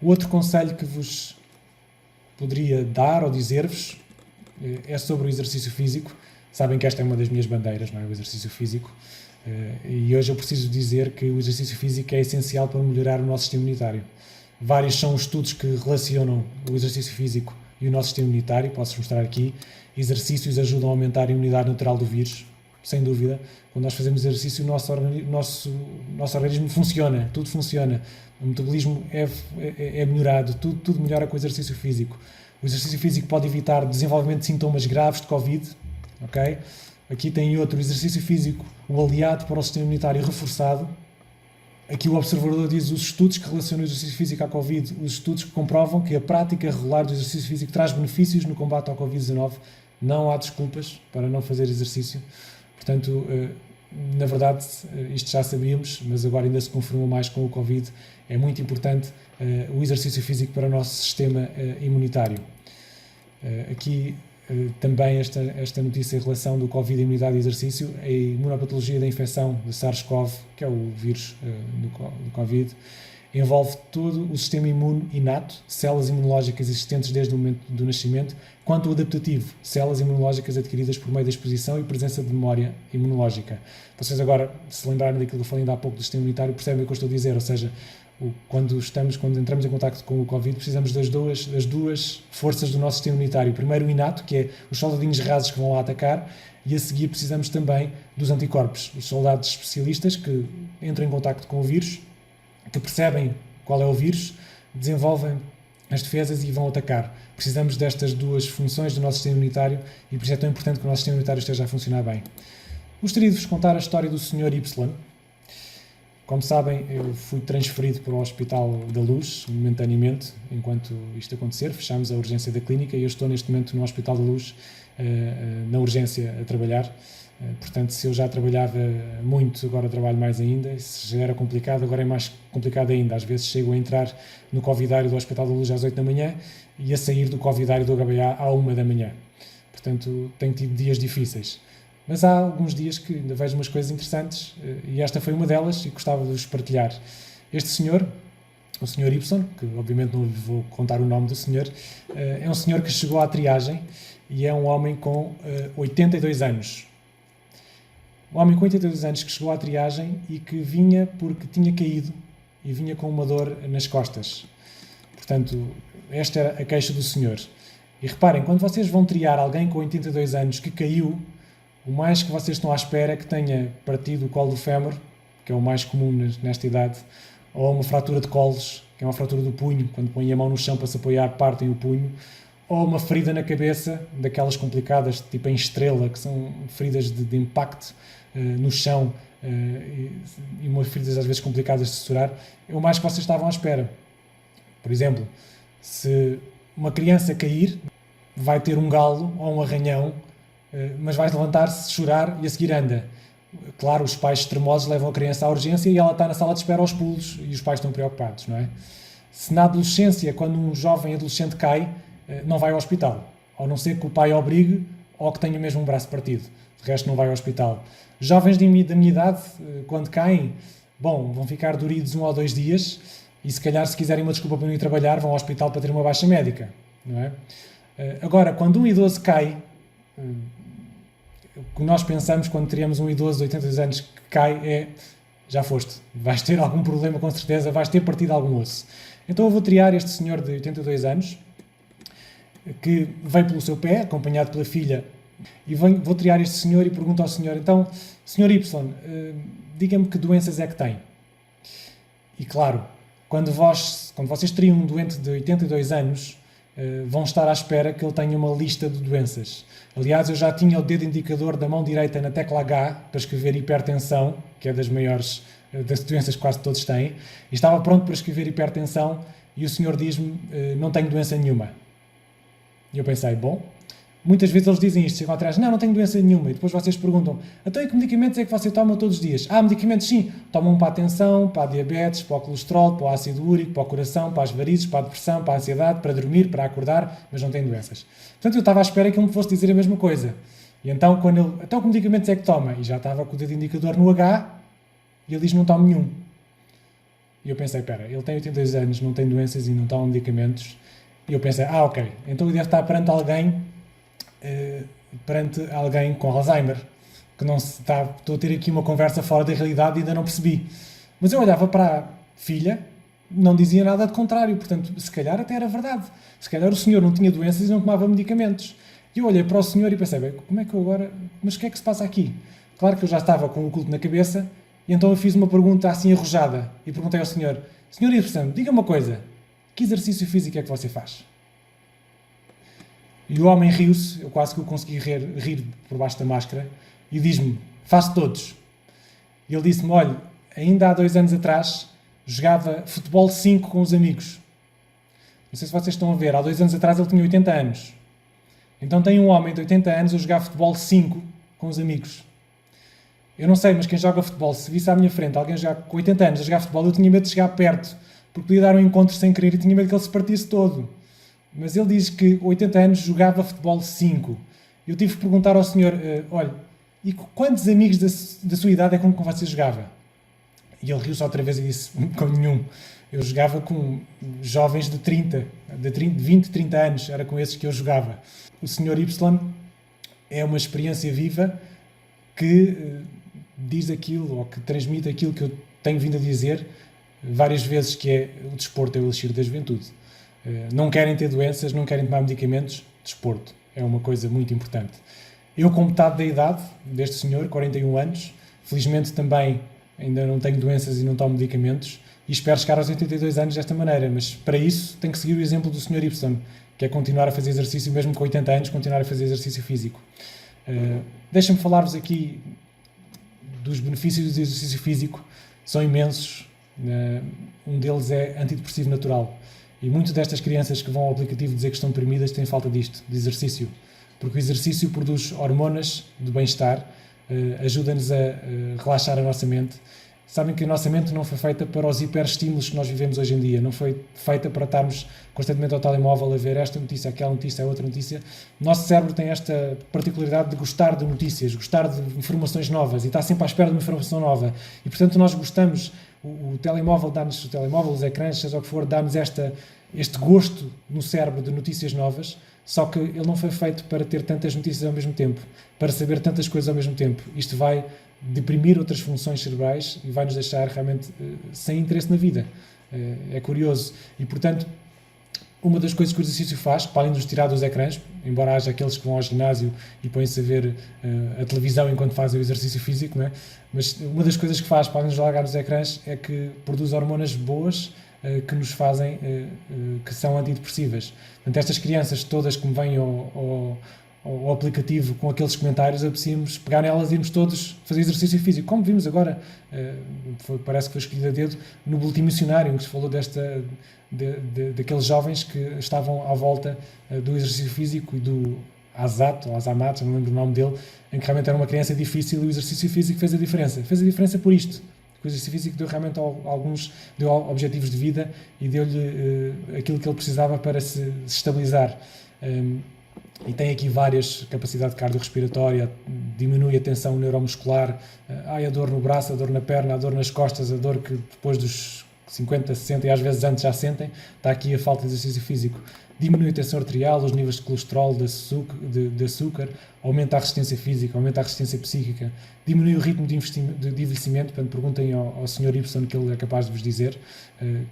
O outro conselho que vos poderia dar ou dizer-vos é sobre o exercício físico. Sabem que esta é uma das minhas bandeiras, não é? O exercício físico. E hoje eu preciso dizer que o exercício físico é essencial para melhorar o nosso sistema imunitário. Vários são os estudos que relacionam o exercício físico e o nosso sistema imunitário. Posso mostrar aqui. Exercícios ajudam a aumentar a imunidade natural do vírus, sem dúvida. Quando nós fazemos exercício, o nosso organismo funciona, tudo funciona. O metabolismo é melhorado, tudo melhora com o exercício físico. O exercício físico pode evitar o desenvolvimento de sintomas graves de Covid. Okay? Aqui tem outro, o exercício físico, o aliado para o sistema imunitário reforçado. Aqui o observador diz os estudos que relacionam o exercício físico à Covid, os estudos que comprovam que a prática regular do exercício físico traz benefícios no combate ao Covid-19. Não há desculpas para não fazer exercício. Portanto, na verdade, isto já sabíamos, mas agora ainda se confirmou mais com o Covid. É muito importante o exercício físico para o nosso sistema imunitário. Aqui também esta notícia em relação do Covid, imunidade e exercício, a imunopatologia da infecção de SARS-CoV, que é o vírus do Covid, envolve todo o sistema imune inato, células imunológicas existentes desde o momento do nascimento, quanto o adaptativo, células imunológicas adquiridas por meio da exposição e presença de memória imunológica. Vocês agora, se lembrarem daquilo que eu falei ainda há pouco do sistema imunitário, percebem o que eu estou a dizer, ou seja, quando entramos em contacto com o Covid, precisamos das duas forças do nosso sistema imunitário. Primeiro o inato, que é os soldadinhos rasos que vão lá atacar, e a seguir precisamos também dos anticorpos, os soldados especialistas que entram em contacto com o vírus, que percebem qual é o vírus, desenvolvem as defesas e vão atacar. Precisamos destas duas funções do nosso sistema imunitário e por isso é tão importante que o nosso sistema imunitário esteja a funcionar bem. Gostaria de vos contar a história do Sr. Y. Como sabem, eu fui transferido para o Hospital da Luz, momentaneamente, enquanto isto acontecer. Fechámos a urgência da clínica e eu estou neste momento no Hospital da Luz, na urgência, a trabalhar. Portanto, se eu já trabalhava muito, agora trabalho mais ainda. Se já era complicado, agora é mais complicado ainda. Às vezes chego a entrar no covidário do Hospital da Luz às 8 da manhã e a sair do covidário do HBA à 1 da manhã. Portanto, tenho tido dias difíceis. Mas há alguns dias que ainda vejo umas coisas interessantes e esta foi uma delas e gostava de vos partilhar. Este senhor, o Sr. Y, que obviamente não lhe vou contar o nome do senhor, é um senhor que chegou à triagem e é um homem com 82 anos. Um homem com 82 anos que chegou à triagem e que vinha porque tinha caído e vinha com uma dor nas costas. Portanto, esta era a queixa do senhor. E reparem, quando vocês vão triar alguém com 82 anos que caiu, o mais que vocês estão à espera é que tenha partido o colo do fémur, que é o mais comum nesta idade, ou uma fratura de colos, que é uma fratura do punho, quando põem a mão no chão para se apoiar, partem o punho, ou uma ferida na cabeça, daquelas complicadas, tipo em estrela, que são feridas de impacto no chão e umas feridas às vezes complicadas de suturar, é o mais que vocês estavam à espera. Por exemplo, se uma criança cair, vai ter um galo ou um arranhão, mas vai levantar-se, chorar e a seguir anda. Claro, os pais extremosos levam a criança à urgência e ela está na sala de espera aos pulos e os pais estão preocupados, não é? Se na adolescência, quando um jovem adolescente cai, não vai ao hospital, ao não ser que o pai obrigue ou que tenha mesmo um braço partido. De resto, não vai ao hospital. Jovens da minha idade, quando caem, vão ficar doridos 1 ou 2 dias e se calhar, se quiserem uma desculpa para não ir trabalhar, vão ao hospital para ter uma baixa médica, não é? Agora, quando um idoso cai, o que nós pensamos quando teríamos um idoso de 82 anos que cai é: já foste, vais ter algum problema com certeza, vais ter partido algum osso. Então eu vou triar este senhor de 82 anos, que veio pelo seu pé, acompanhado pela filha, e vou triar este senhor e pergunto ao senhor: então, senhor Y, diga-me que doenças é que tem? E claro, quando vocês triam um doente de 82 anos, vão estar à espera que ele tenha uma lista de doenças. Aliás, eu já tinha o dedo indicador da mão direita na tecla H para escrever hipertensão, que é das maiores das doenças que quase todos têm, e estava pronto para escrever hipertensão e o senhor diz-me: não tenho doença nenhuma. E eu pensei: bom, Muitas vezes eles dizem isto, chegam atrás, não tenho doença nenhuma, e depois vocês perguntam, então e que medicamentos é que você toma todos os dias? Medicamentos sim, tomam para a tensão, para a diabetes, para o colesterol, para o ácido úrico, para o coração, para as varizes, para a depressão, para a ansiedade, para dormir, para acordar, mas não tem doenças. Portanto, eu estava à espera que ele me fosse dizer a mesma coisa. E então, quando ele, então que medicamentos é que toma? E já estava com o dedo indicador no H, e ele diz, não tomo nenhum. E eu pensei, espera, ele tem 82 anos, não tem doenças e não toma medicamentos. E eu pensei, ok, então ele deve estar perante alguém com Alzheimer, que não se está, estou a ter aqui uma conversa fora da realidade e ainda não percebi. Mas eu olhava para a filha, não dizia nada de contrário, portanto, se calhar até era verdade. Se calhar o senhor não tinha doenças e não tomava medicamentos. E eu olhei para o senhor e pensei, bem, como é que eu agora, mas o que é que se passa aqui? Claro que eu já estava com o culto na cabeça, e então eu fiz uma pergunta assim arrojada, e perguntei ao senhor, senhor Ibsen, diga uma coisa, que exercício físico é que você faz? E o homem riu-se, eu quase que o consegui rir por baixo da máscara, e diz-me, faço todos. E ele disse-me, olha, ainda há 2 anos atrás, jogava futebol 5 com os amigos. Não sei se vocês estão a ver, há 2 anos atrás ele tinha 80 anos. Então tem um homem de 80 anos a jogar futebol 5 com os amigos. Eu não sei, mas quem joga futebol, se visse à minha frente alguém jogar com 80 anos a jogar futebol, eu tinha medo de chegar perto, porque podia dar um encontro sem querer e tinha medo que ele se partisse todo. Mas ele diz que 80 anos jogava futebol 5. Eu tive que perguntar ao senhor, olha, e quantos amigos da sua idade é com que você jogava? E ele riu-se outra vez e disse, com nenhum. Eu jogava com jovens de 20, 30 anos, era com esses que eu jogava. O senhor Y é uma experiência viva que diz aquilo, ou que transmite aquilo que eu tenho vindo a dizer várias vezes, que é o desporto é o elixir da juventude. Não querem ter doenças, não querem tomar medicamentos, desporto é uma coisa muito importante. Eu, com metade da idade deste senhor, 41 anos, felizmente também ainda não tenho doenças e não tomo medicamentos, e espero chegar aos 82 anos desta maneira, mas para isso tenho que seguir o exemplo do Sr. Y, que é continuar a fazer exercício, mesmo com 80 anos, continuar a fazer exercício físico. Deixa-me falar-vos aqui dos benefícios do exercício físico, são imensos. Um deles é antidepressivo natural. E muitas destas crianças que vão ao aplicativo dizer que estão deprimidas têm falta disto, de exercício. Porque o exercício produz hormonas de bem-estar, ajuda-nos a relaxar a nossa mente. Sabem que a nossa mente não foi feita para os hiperestímulos que nós vivemos hoje em dia, não foi feita para estarmos constantemente ao telemóvel a ver esta notícia, aquela notícia, a outra notícia. O nosso cérebro tem esta particularidade de gostar de notícias, gostar de informações novas e está sempre à espera de uma informação nova. E, portanto, nós gostamos, o telemóvel dá-nos, os ecrãs, seja o que for, dá-nos este gosto no cérebro de notícias novas, só que ele não foi feito para ter tantas notícias ao mesmo tempo, para saber tantas coisas ao mesmo tempo. Isto vai deprimir outras funções cerebrais e vai nos deixar realmente sem interesse na vida. É curioso. E, portanto, uma das coisas que o exercício faz, para além de nos tirar dos ecrãs, embora haja aqueles que vão ao ginásio e põem-se a ver a televisão enquanto fazem o exercício físico, não é? Mas uma das coisas que faz, para além de nos largar dos ecrãs, é que produz hormonas boas que nos fazem, que são antidepressivas. Portanto, estas crianças todas que me vêm ao aplicativo com aqueles comentários, apetecia-nos pegar nelas e irmos todos fazer exercício físico. Como vimos agora, parece que foi escolhido a dedo, no boletim missionário, em que se falou daqueles jovens que estavam à volta do exercício físico e do Azat, ou Azamat, não lembro o nome dele, em que realmente era uma criança difícil e o exercício físico fez a diferença. Fez a diferença por isto. O exercício físico deu realmente deu objetivos de vida e deu-lhe aquilo que ele precisava para se estabilizar. E tem aqui várias, capacidade cardiorrespiratória, diminui a tensão neuromuscular, a dor no braço, a dor na perna, a dor nas costas, a dor que depois dos 50, 60 e às vezes antes já sentem, está aqui a falta de exercício físico. Diminui a tensão arterial, os níveis de colesterol, de açúcar, aumenta a resistência física, aumenta a resistência psíquica, diminui o ritmo de envelhecimento, portanto perguntem ao Sr. Y que ele é capaz de vos dizer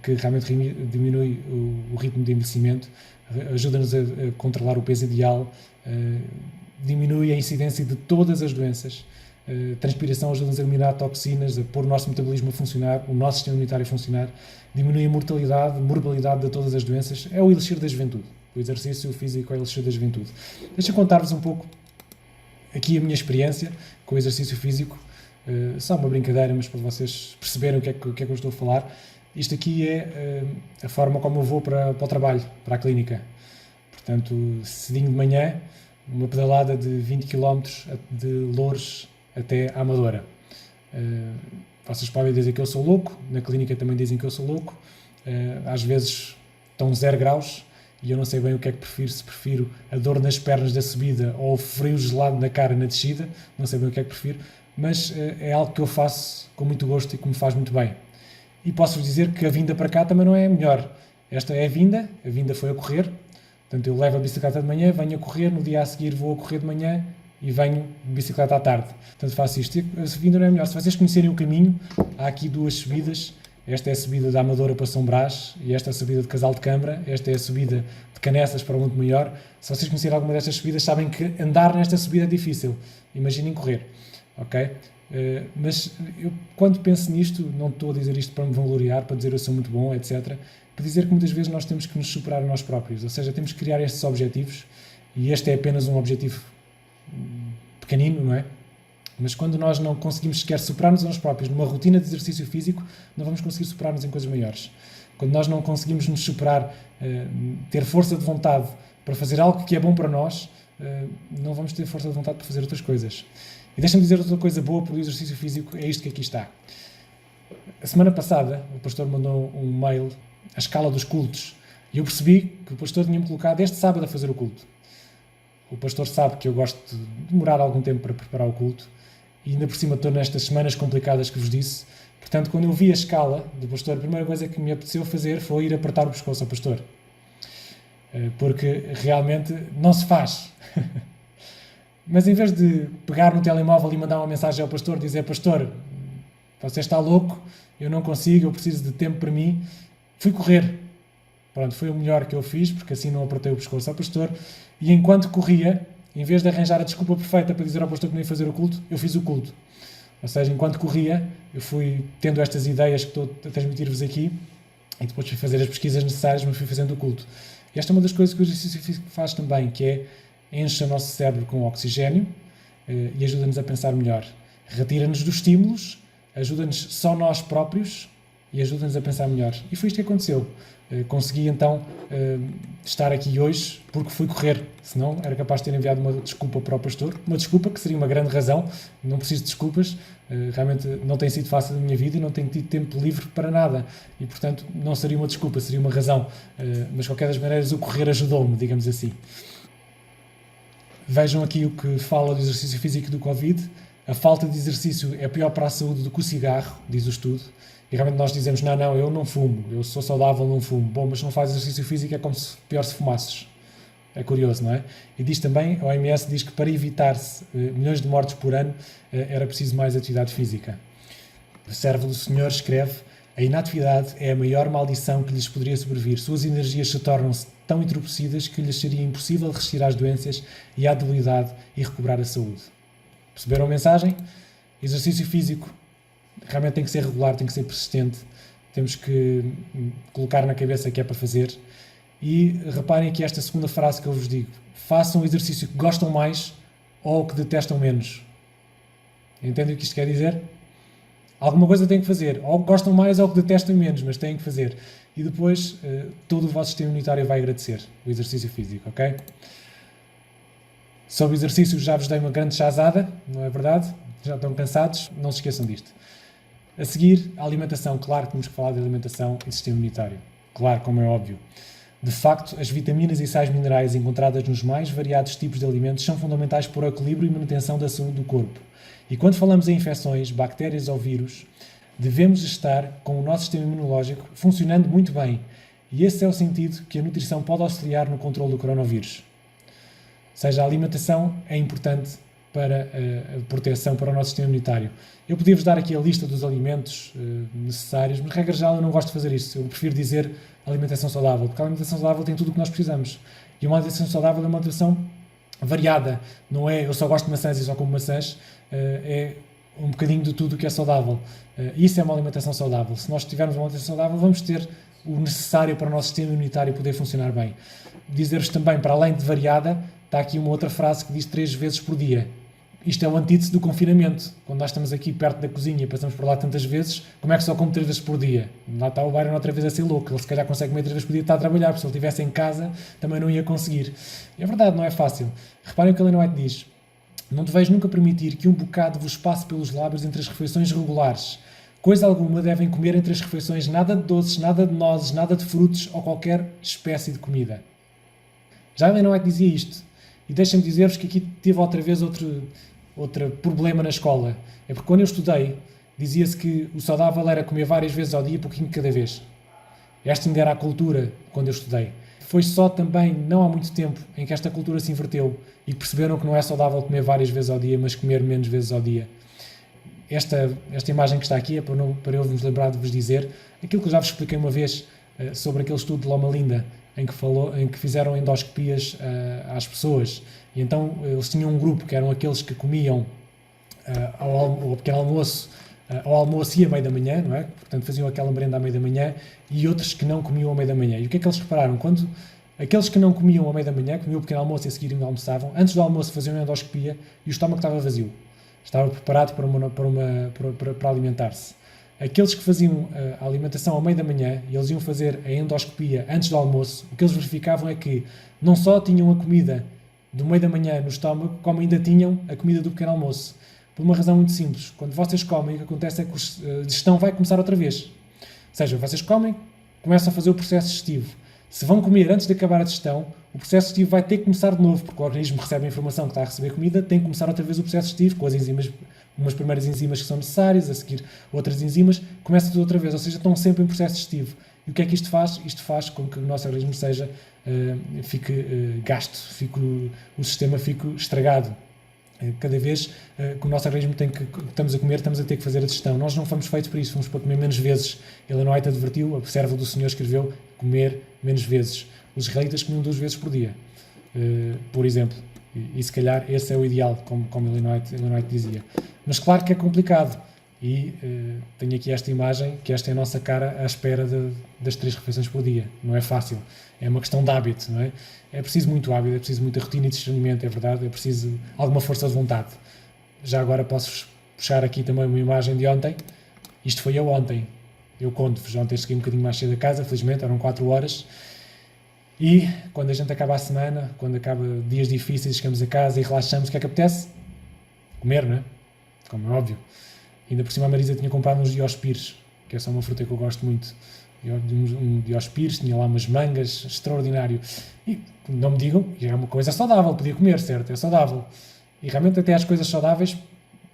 que realmente diminui o ritmo de envelhecimento, ajuda-nos a controlar o peso ideal, diminui a incidência de todas as doenças. Transpiração ajuda-nos a eliminar toxinas, a pôr o nosso metabolismo a funcionar, o nosso sistema imunitário a funcionar, diminui a mortalidade de todas as doenças. É o elixir da juventude. O exercício físico é o elixir da juventude. Deixa eu contar-vos um pouco aqui a minha experiência com o exercício físico. Só uma brincadeira, mas para vocês perceberem o que é que eu estou a falar. Isto aqui é a forma como eu vou para o trabalho, para a clínica. Portanto, cedinho de manhã, uma pedalada de 20 km de Loures até à Amadora. Vocês podem dizer que eu sou louco, na clínica também dizem que eu sou louco, às vezes estão 0 graus e eu não sei bem o que é que prefiro, se prefiro a dor nas pernas da subida ou o frio gelado na cara na descida, não sei bem o que é que prefiro, mas é algo que eu faço com muito gosto e que me faz muito bem. E posso-vos dizer que a vinda para cá também não é a melhor. Esta é a vinda foi a correr, portanto eu levo a bicicleta de manhã, venho a correr, no dia a seguir vou a correr de manhã e venho de bicicleta à tarde. Portanto faço isto. A vinda não é a melhor. Se vocês conhecerem o caminho, há aqui 2 subidas. Esta é a subida da Amadora para São Brás e esta é a subida de Casal de Câmara. Esta é a subida de Canessas para o Monte Maior. Se vocês conhecerem alguma destas subidas, sabem que andar nesta subida é difícil. Imaginem correr, ok? Mas eu, quando penso nisto, não estou a dizer isto para me vangloriar, para dizer eu sou muito bom, etc. Para dizer que muitas vezes nós temos que nos superar a nós próprios. Ou seja, temos que criar estes objetivos e este é apenas um objetivo pequenino, não é? Mas quando nós não conseguimos sequer superar-nos a nós próprios numa rotina de exercício físico, não vamos conseguir superar-nos em coisas maiores. Quando nós não conseguimos nos superar, ter força de vontade para fazer algo que é bom para nós, não vamos ter força de vontade para fazer outras coisas. E deixa-me dizer outra coisa boa para o exercício físico, é isto que aqui está. A semana passada, o pastor mandou um mail, a escala dos cultos, e eu percebi que o pastor tinha-me colocado este sábado a fazer o culto. O pastor sabe que eu gosto de demorar algum tempo para preparar o culto, e ainda por cima estou nestas semanas complicadas que vos disse. Portanto, quando eu vi a escala do pastor, a primeira coisa que me apeteceu fazer foi ir apertar o pescoço ao pastor. Porque realmente não se faz. Mas em vez de pegar no telemóvel e mandar uma mensagem ao pastor, dizer: pastor, você está louco, eu não consigo, eu preciso de tempo para mim, fui correr. Pronto, foi o melhor que eu fiz, porque assim não apertei o pescoço ao pastor. E enquanto corria, em vez de arranjar a desculpa perfeita para dizer ao pastor que não ia fazer o culto, eu fiz o culto. Ou seja, enquanto corria, eu fui tendo estas ideias que estou a transmitir-vos aqui, e depois fui fazer as pesquisas necessárias, mas fui fazendo o culto. E esta é uma das coisas que o exercício físico faz também, que é enche o nosso cérebro com oxigênio e ajuda-nos a pensar melhor. Retira-nos dos estímulos, ajuda-nos só nós próprios e ajuda-nos a pensar melhor. E foi isto que aconteceu. Consegui então estar aqui hoje porque fui correr, senão era capaz de ter enviado uma desculpa para o pastor, uma desculpa que seria uma grande razão, não preciso de desculpas, realmente não tem sido fácil na minha vida e não tenho tido tempo livre para nada e portanto não seria uma desculpa, seria uma razão, mas de qualquer das maneiras o correr ajudou-me, digamos assim. Vejam aqui o que fala do exercício físico do Covid. A falta de exercício é pior para a saúde do que o cigarro, diz o estudo. E realmente nós dizemos, não, eu não fumo, eu sou saudável, não fumo. Bom, mas se não faz exercício físico é como se pior se fumasses. É curioso, não é? E diz também, a OMS diz que para evitar-se milhões de mortes por ano era preciso mais atividade física. O servo do Senhor escreve: a inatividade é a maior maldição que lhes poderia sobrevir. Suas energias se tornam-se tão entorpecidas que lhes seria impossível resistir às doenças e à debilidade e recuperar a saúde. Perceberam a mensagem? Exercício físico realmente tem que ser regular, tem que ser persistente. Temos que colocar na cabeça que é para fazer. E reparem aqui esta segunda frase que eu vos digo. Façam o exercício que gostam mais ou que detestam menos. Entendem o que isto quer dizer? Alguma coisa têm que fazer. Ou que gostam mais ou que detestam menos, mas têm que fazer. E depois todo o vosso sistema imunitário vai agradecer o exercício físico, ok? Sobre exercícios já vos dei uma grande chazada, não é verdade? Já estão cansados? Não se esqueçam disto. A seguir, a alimentação. Claro que temos que falar de alimentação e sistema imunitário. Claro, como é óbvio. De facto, as vitaminas e sais minerais encontradas nos mais variados tipos de alimentos são fundamentais para o equilíbrio e manutenção da saúde do corpo. E quando falamos em infecções, bactérias ou vírus, devemos estar com o nosso sistema imunológico funcionando muito bem. E esse é o sentido que a nutrição pode auxiliar no controle do coronavírus. Ou seja, a alimentação é importante para a proteção para o nosso sistema imunitário. Eu podia-vos dar aqui a lista dos alimentos necessários, mas, regra geral, eu não gosto de fazer isso. Eu prefiro dizer alimentação saudável, porque a alimentação saudável tem tudo o que nós precisamos. E uma alimentação saudável é uma alimentação variada. Não é eu só gosto de maçãs e só como maçãs, é um bocadinho de tudo o que é saudável. Isso é uma alimentação saudável. Se nós tivermos uma alimentação saudável, vamos ter o necessário para o nosso sistema imunitário poder funcionar bem. Dizer-vos também, para além de variada, está aqui uma outra frase que diz 3 vezes por dia. Isto é o antídoto do confinamento. Quando nós estamos aqui perto da cozinha e passamos por lá tantas vezes, como é que só come 3 vezes por dia? Lá está o Byron outra vez a ser louco. Ele se calhar consegue comer 3 vezes por dia e está a trabalhar, porque se ele estivesse em casa também não ia conseguir. E é verdade, não é fácil. Reparem o que Ellen White diz. Não deveis nunca permitir que um bocado vos passe pelos lábios entre as refeições regulares. Coisa alguma devem comer entre as refeições, nada de doces, nada de nozes, nada de frutos ou qualquer espécie de comida. Já Ellen White dizia isto. E deixem-me dizer-vos que aqui tive outra vez outro problema na escola. É porque quando eu estudei, dizia-se que o saudável era comer várias vezes ao dia, pouquinho de cada vez. Esta ainda era a cultura quando eu estudei. Foi só também, não há muito tempo, em que esta cultura se inverteu e perceberam que não é saudável comer várias vezes ao dia, mas comer menos vezes ao dia. Esta imagem que está aqui é para eu vos lembrar de vos dizer aquilo que eu já vos expliquei uma vez sobre aquele estudo de Loma Linda, em que fizeram endoscopias às pessoas. E então eles tinham um grupo que eram aqueles que comiam ao pequeno almoço, ao almoço e à meia da manhã, não é? Portanto faziam aquela merenda à meia da manhã, e outros que não comiam à meia da manhã. E o que é que eles repararam? Quando aqueles que não comiam à meia da manhã, comiam o pequeno almoço e a seguir almoçavam, antes do almoço faziam uma endoscopia e o estômago estava vazio. Estava preparado para alimentar-se. Aqueles que faziam a alimentação à meia da manhã e eles iam fazer a endoscopia antes do almoço, o que eles verificavam é que não só tinham a comida do meio da manhã no estômago, como ainda tinham a comida do pequeno almoço. Por uma razão muito simples. Quando vocês comem, o que acontece é que a digestão vai começar outra vez. Ou seja, vocês comem, começam a fazer o processo digestivo. Se vão comer antes de acabar a digestão, o processo digestivo vai ter que começar de novo, porque o organismo recebe a informação que está a receber comida, tem que começar outra vez o processo digestivo, com as enzimas, umas primeiras enzimas que são necessárias, a seguir outras enzimas, começa tudo outra vez, ou seja, estão sempre em processo digestivo. E o que é que isto faz? Isto faz com que o nosso organismo fique gasto, o sistema fique estragado. Cada vez que o nosso organismo estamos a comer, estamos a ter que fazer a digestão. Nós não fomos feitos para isso, fomos para comer menos vezes. Ellen White advertiu, a serva do Senhor escreveu, comer menos vezes. Os israelitas comiam 2 vezes por dia, por exemplo. E se calhar esse é o ideal, como Ellen White dizia. Mas claro que é complicado. E tenho aqui esta imagem, que esta é a nossa cara à espera das 3 refeições por dia. Não é fácil. É uma questão de hábito, não é? É preciso muito hábito, é preciso muita rotina e discernimento, é verdade. É preciso alguma força de vontade. Já agora posso puxar aqui também uma imagem de ontem. Isto foi eu ontem. Eu conto-vos. Ontem cheguei um bocadinho mais cedo a casa, felizmente, eram 4 horas. E quando a gente acaba a semana, quando acaba dias difíceis, chegamos a casa e relaxamos, o que é que apetece? Comer, não é? Como é óbvio. Ainda por cima a Marisa tinha comprado uns diospires, que é só uma fruta que eu gosto muito. Um diospires, tinha lá umas mangas, extraordinário. E não me digam, é uma coisa saudável, podia comer, certo? É saudável. E realmente até as coisas saudáveis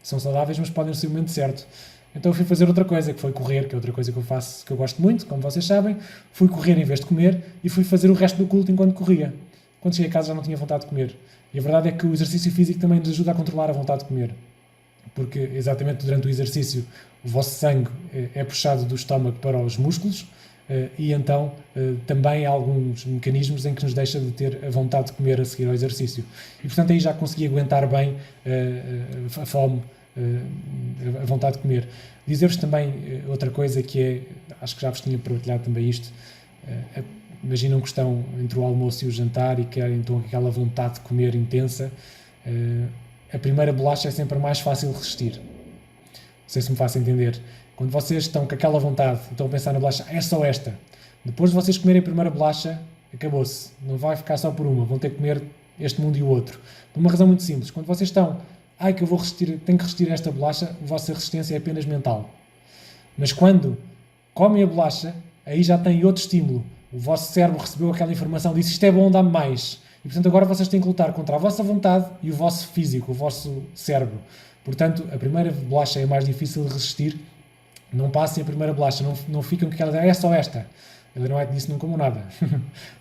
são saudáveis, mas podem ser o momento certo. Então eu fui fazer outra coisa, que foi correr, que é outra coisa que eu faço, que eu gosto muito, como vocês sabem. Fui correr em vez de comer e fui fazer o resto do culto enquanto corria. Quando cheguei a casa já não tinha vontade de comer. E a verdade é que o exercício físico também nos ajuda a controlar a vontade de comer. Porque exatamente durante o exercício o vosso sangue é puxado do estômago para os músculos e então também há alguns mecanismos em que nos deixa de ter a vontade de comer a seguir ao exercício. E portanto aí já consegui aguentar bem a fome, a vontade de comer. Dizer-vos também outra coisa que é, acho que já vos tinha partilhado também isto, imaginam que estão entre o almoço e o jantar e querem então aquela vontade de comer intensa. A primeira bolacha é sempre a mais fácil de resistir. Não sei se me faço entender. Quando vocês estão com aquela vontade e estão a pensar na bolacha, é só esta. Depois de vocês comerem a primeira bolacha, acabou-se. Não vai ficar só por uma. Vão ter que comer este mundo e o outro. Por uma razão muito simples. Quando vocês estão, que eu vou resistir, tenho que resistir a esta bolacha, a vossa resistência é apenas mental. Mas quando comem a bolacha, aí já tem outro estímulo. O vosso cérebro recebeu aquela informação, disse isto é bom, dá-me mais. E, portanto, agora vocês têm que lutar contra a vossa vontade e o vosso físico, o vosso cérebro. Portanto, a primeira bolacha é mais difícil de resistir. Não passem a primeira bolacha, não fiquem com aquela é só esta. Ellen White disse não comam nada,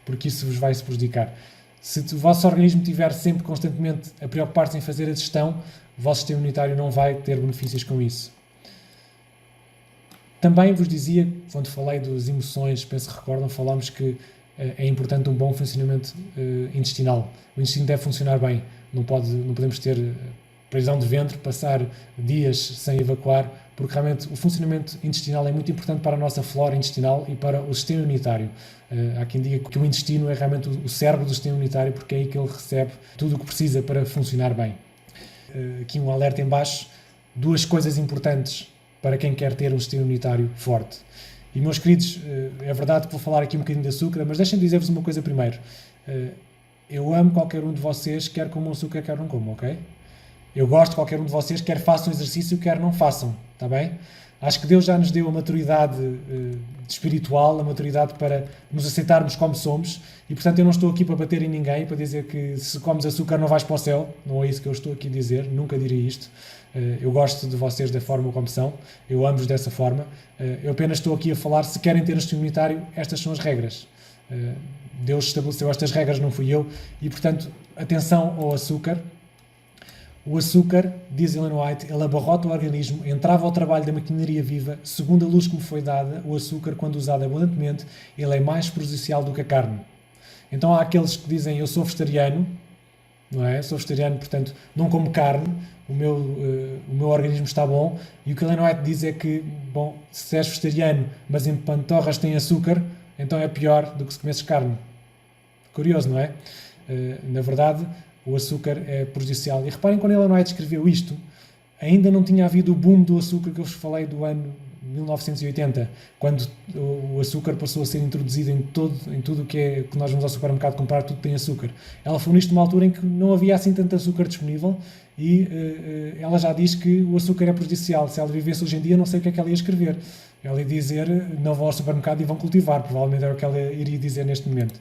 porque isso vos vai se prejudicar. Se o vosso organismo estiver sempre, constantemente, a preocupar-se em fazer a digestão, o vosso sistema imunitário não vai ter benefícios com isso. Também vos dizia, quando falei das emoções, penso que recordam, falámos que é importante um bom funcionamento intestinal. O intestino deve funcionar bem. Não podemos ter prisão de ventre, passar dias sem evacuar, porque realmente o funcionamento intestinal é muito importante para a nossa flora intestinal e para o sistema imunitário. Há quem diga que o intestino é realmente o cérebro do sistema imunitário, porque é aí que ele recebe tudo o que precisa para funcionar bem. aqui um alerta em baixo, duas coisas importantes para quem quer ter um sistema imunitário forte. E, meus queridos, é verdade que vou falar aqui um bocadinho de açúcar, mas deixem-me dizer-vos uma coisa primeiro. Eu amo qualquer um de vocês, quer comam açúcar, quer não comam, ok? Eu gosto de qualquer um de vocês, quer façam exercício, quer não façam, está bem? Acho que Deus já nos deu a maturidade espiritual, a maturidade para nos aceitarmos como somos, e portanto eu não estou aqui para bater em ninguém, para dizer que se comes açúcar não vais para o céu, não é isso que eu estou aqui a dizer, nunca diria isto. Eu gosto de vocês da forma como são, eu amo-vos dessa forma, eu apenas estou aqui a falar, se querem ter um sistema imunitário, estas são as regras. Deus estabeleceu estas regras, não fui eu, e portanto, atenção ao açúcar. O açúcar, diz Ellen White, ele abarrota o organismo, entrava ao trabalho da maquinaria viva, segundo a luz que me foi dada, o açúcar, quando usado abundantemente, ele é mais prejudicial do que a carne. Então há aqueles que dizem, eu sou vegetariano, não é? Sou vegetariano, portanto, não como carne, o meu organismo está bom, e o que Ellen White diz é que, bom, se és vegetariano, mas em pantorras tem açúcar, então é pior do que se comesses carne. Curioso, não é? Na verdade, o açúcar é prejudicial. E reparem, quando Ellen White escreveu isto, ainda não tinha havido o boom do açúcar que eu vos falei do ano 1980, quando o açúcar passou a ser introduzido em tudo o que nós vamos ao supermercado comprar, tudo tem açúcar. Ela falou nisto numa altura em que não havia assim tanto açúcar disponível e ela já diz que o açúcar é prejudicial. Se ela vivesse hoje em dia, não sei o que é que ela ia escrever. Ela ia dizer, não vão ao supermercado e vão cultivar. Provavelmente era o que ela iria dizer neste momento.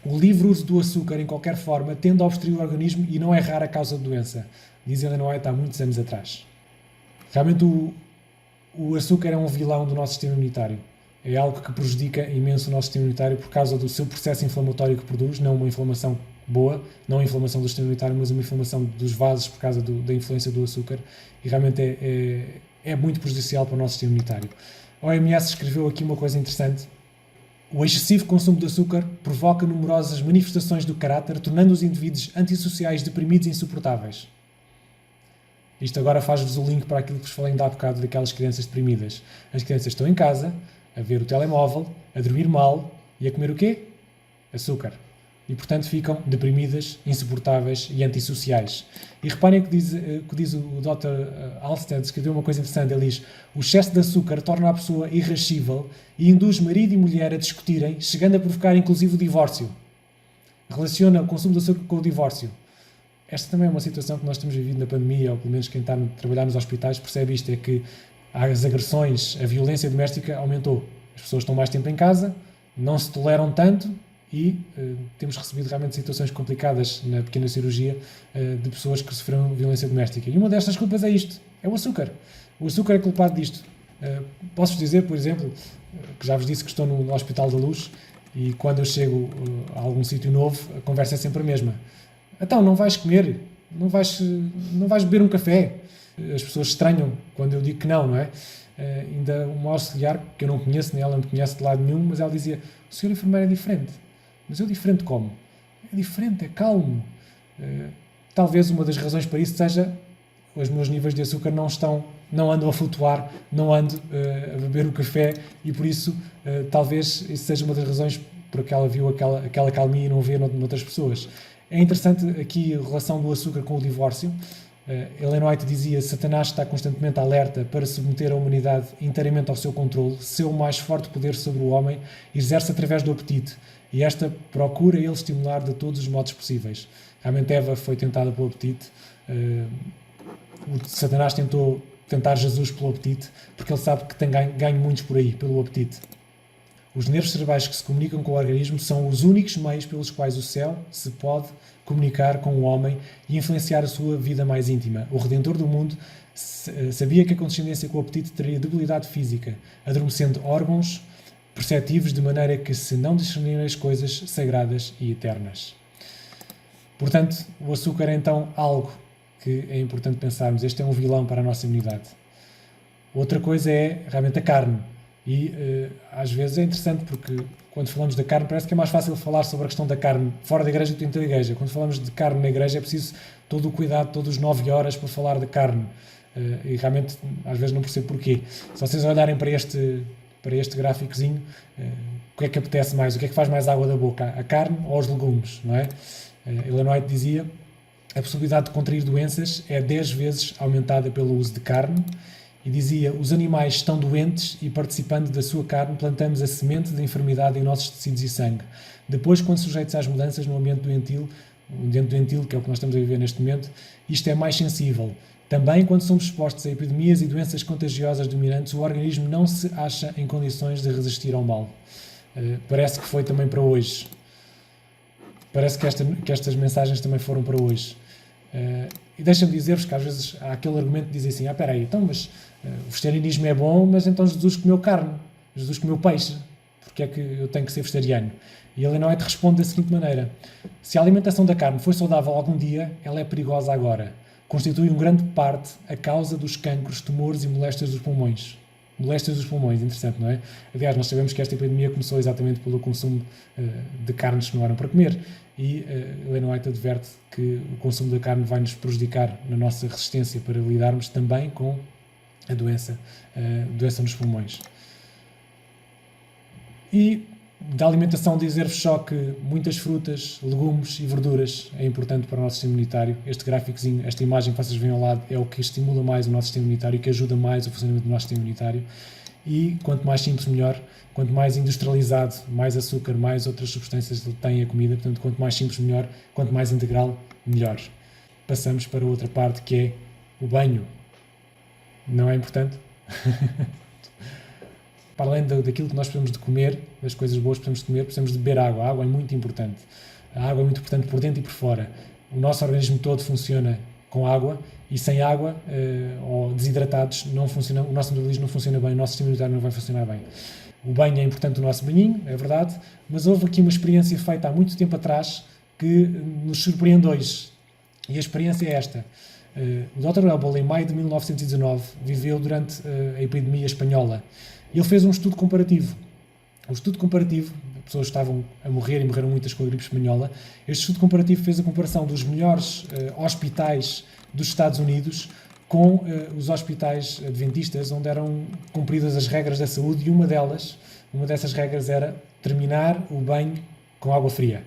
O livre uso do açúcar, em qualquer forma, tende a obstruir o organismo e não é rara a causa de doença, diz Ellen White há muitos anos atrás. Realmente o açúcar é um vilão do nosso sistema imunitário. É algo que prejudica imenso o nosso sistema imunitário por causa do seu processo inflamatório que produz, não uma inflamação boa, não a inflamação do sistema imunitário, mas uma inflamação dos vasos por causa da influência do açúcar, e realmente é muito prejudicial para o nosso sistema imunitário. A OMS escreveu aqui uma coisa interessante. O excessivo consumo de açúcar provoca numerosas manifestações do caráter, tornando os indivíduos antissociais, deprimidos e insuportáveis. Isto agora faz-vos o link para aquilo que vos falei ainda há bocado daquelas crianças deprimidas. As crianças estão em casa, a ver o telemóvel, a dormir mal e a comer o quê? Açúcar. E, portanto, ficam deprimidas, insuportáveis e antissociais. E reparem que diz o Dr. Alsted, escreveu uma coisa interessante. Ele diz, o excesso de açúcar torna a pessoa irascível e induz marido e mulher a discutirem, chegando a provocar, inclusive, o divórcio. Relaciona o consumo de açúcar com o divórcio. Esta também é uma situação que nós temos vivido na pandemia, ou pelo menos quem está a trabalhar nos hospitais percebe isto, é que as agressões, a violência doméstica aumentou. As pessoas estão mais tempo em casa, não se toleram tanto, e temos recebido realmente situações complicadas na pequena cirurgia de pessoas que sofreram violência doméstica. E uma destas culpas é isto, é o açúcar. O açúcar é culpado disto. Posso-vos dizer, por exemplo, que já vos disse que estou no Hospital da Luz e quando eu chego a algum sítio novo, a conversa é sempre a mesma. Então, não vais comer? Não vais beber um café? As pessoas estranham quando eu digo que não, não é? Ainda uma auxiliar, que eu não conheço, nem ela não me conhece de lado nenhum, mas ela dizia, o senhor enfermeiro é diferente. Mas eu diferente como? É diferente, é calmo. Talvez uma das razões para isso seja os meus níveis de açúcar não andam a flutuar, não ando a beber o café e por isso talvez isso seja uma das razões por que ela viu aquela calmia e não vê noutras pessoas. É interessante aqui a relação do açúcar com o divórcio. Ellen White dizia, Satanás está constantemente alerta para submeter a humanidade inteiramente ao seu controle, seu mais forte poder sobre o homem exerce através do apetite, e esta procura ele estimular de todos os modos possíveis. Realmente Eva foi tentada pelo apetite, o Satanás tentou tentar Jesus pelo apetite, porque ele sabe que tem ganho muitos por aí, pelo apetite. Os nervos cerebrais que se comunicam com o organismo são os únicos meios pelos quais o céu se pode comunicar com o homem e influenciar a sua vida mais íntima. O Redentor do mundo sabia que a condescendência com o apetite teria debilidade física, adormecendo órgãos perceptivos de maneira que se não discernirem as coisas sagradas e eternas. Portanto, o açúcar é então algo que é importante pensarmos. Este é um vilão para a nossa imunidade. Outra coisa é realmente a carne. E às vezes é interessante porque quando falamos da carne parece que é mais fácil falar sobre a questão da carne fora da igreja do que dentro da igreja. Quando falamos de carne na igreja é preciso todo o cuidado, todas as 9 horas para falar de carne. E realmente às vezes não percebo porquê. Se vocês olharem para este gráficozinho, o que é que apetece mais? O que é que faz mais água da boca? A carne ou os legumes? Não é? Ellen White dizia, a possibilidade de contrair doenças é 10 vezes aumentada pelo uso de carne. E dizia, os animais estão doentes e participando da sua carne plantamos a semente da enfermidade em nossos tecidos e sangue. Depois, quando sujeitos às mudanças no ambiente doentio, que é o que nós estamos a viver neste momento, isto é mais sensível. Também, quando somos expostos a epidemias e doenças contagiosas dominantes, o organismo não se acha em condições de resistir ao mal. Parece que foi também para hoje. Parece que estas mensagens também foram para hoje. E deixa-me dizer-vos que às vezes há aquele argumento que dizem assim, espera aí, então, mas o vegetarianismo é bom, mas então Jesus comeu carne, Jesus comeu peixe, porque é que eu tenho que ser vegetariano? E ele não é te responde da seguinte maneira, se a alimentação da carne foi saudável algum dia, ela é perigosa agora. Constitui uma grande parte a causa dos cancros, tumores e moléstias dos pulmões. Moléstias dos pulmões, interessante, não é? Aliás, nós sabemos que esta epidemia começou exatamente pelo consumo de carnes que não eram para comer. E Ellen White adverte que o consumo da carne vai nos prejudicar na nossa resistência para lidarmos também com a doença nos pulmões. E da alimentação dizer-vos só que muitas frutas, legumes e verduras é importante para o nosso sistema imunitário. Este gráficozinho, esta imagem que vocês veem ao lado é o que estimula mais o nosso sistema imunitário e que ajuda mais o funcionamento do nosso sistema imunitário. E quanto mais simples, melhor. Quanto mais industrializado, mais açúcar, mais outras substâncias tem a comida. Portanto, quanto mais simples, melhor. Quanto mais integral, melhor. Passamos para outra parte que é o banho. Não é importante? Para além daquilo que nós precisamos de comer, das coisas boas que precisamos de comer, precisamos de beber água. A água é muito importante. A água é muito importante por dentro e por fora. O nosso organismo todo funciona com água e sem água ou desidratados não funciona, o nosso metabolismo não funciona bem, o nosso sistema imunitário não vai funcionar bem. O banho é importante, o nosso banhinho, é verdade, mas houve aqui uma experiência feita há muito tempo atrás que nos surpreende hoje. E a experiência é esta. O Dr. Hubble, em maio de 1919, viveu durante a epidemia espanhola. Ele fez um estudo comparativo. O estudo comparativo, as pessoas estavam a morrer e morreram muitas com a gripe espanhola. Este estudo comparativo fez a comparação dos melhores hospitais dos Estados Unidos com os hospitais adventistas, onde eram cumpridas as regras da saúde, e uma dessas regras era terminar o banho com água fria.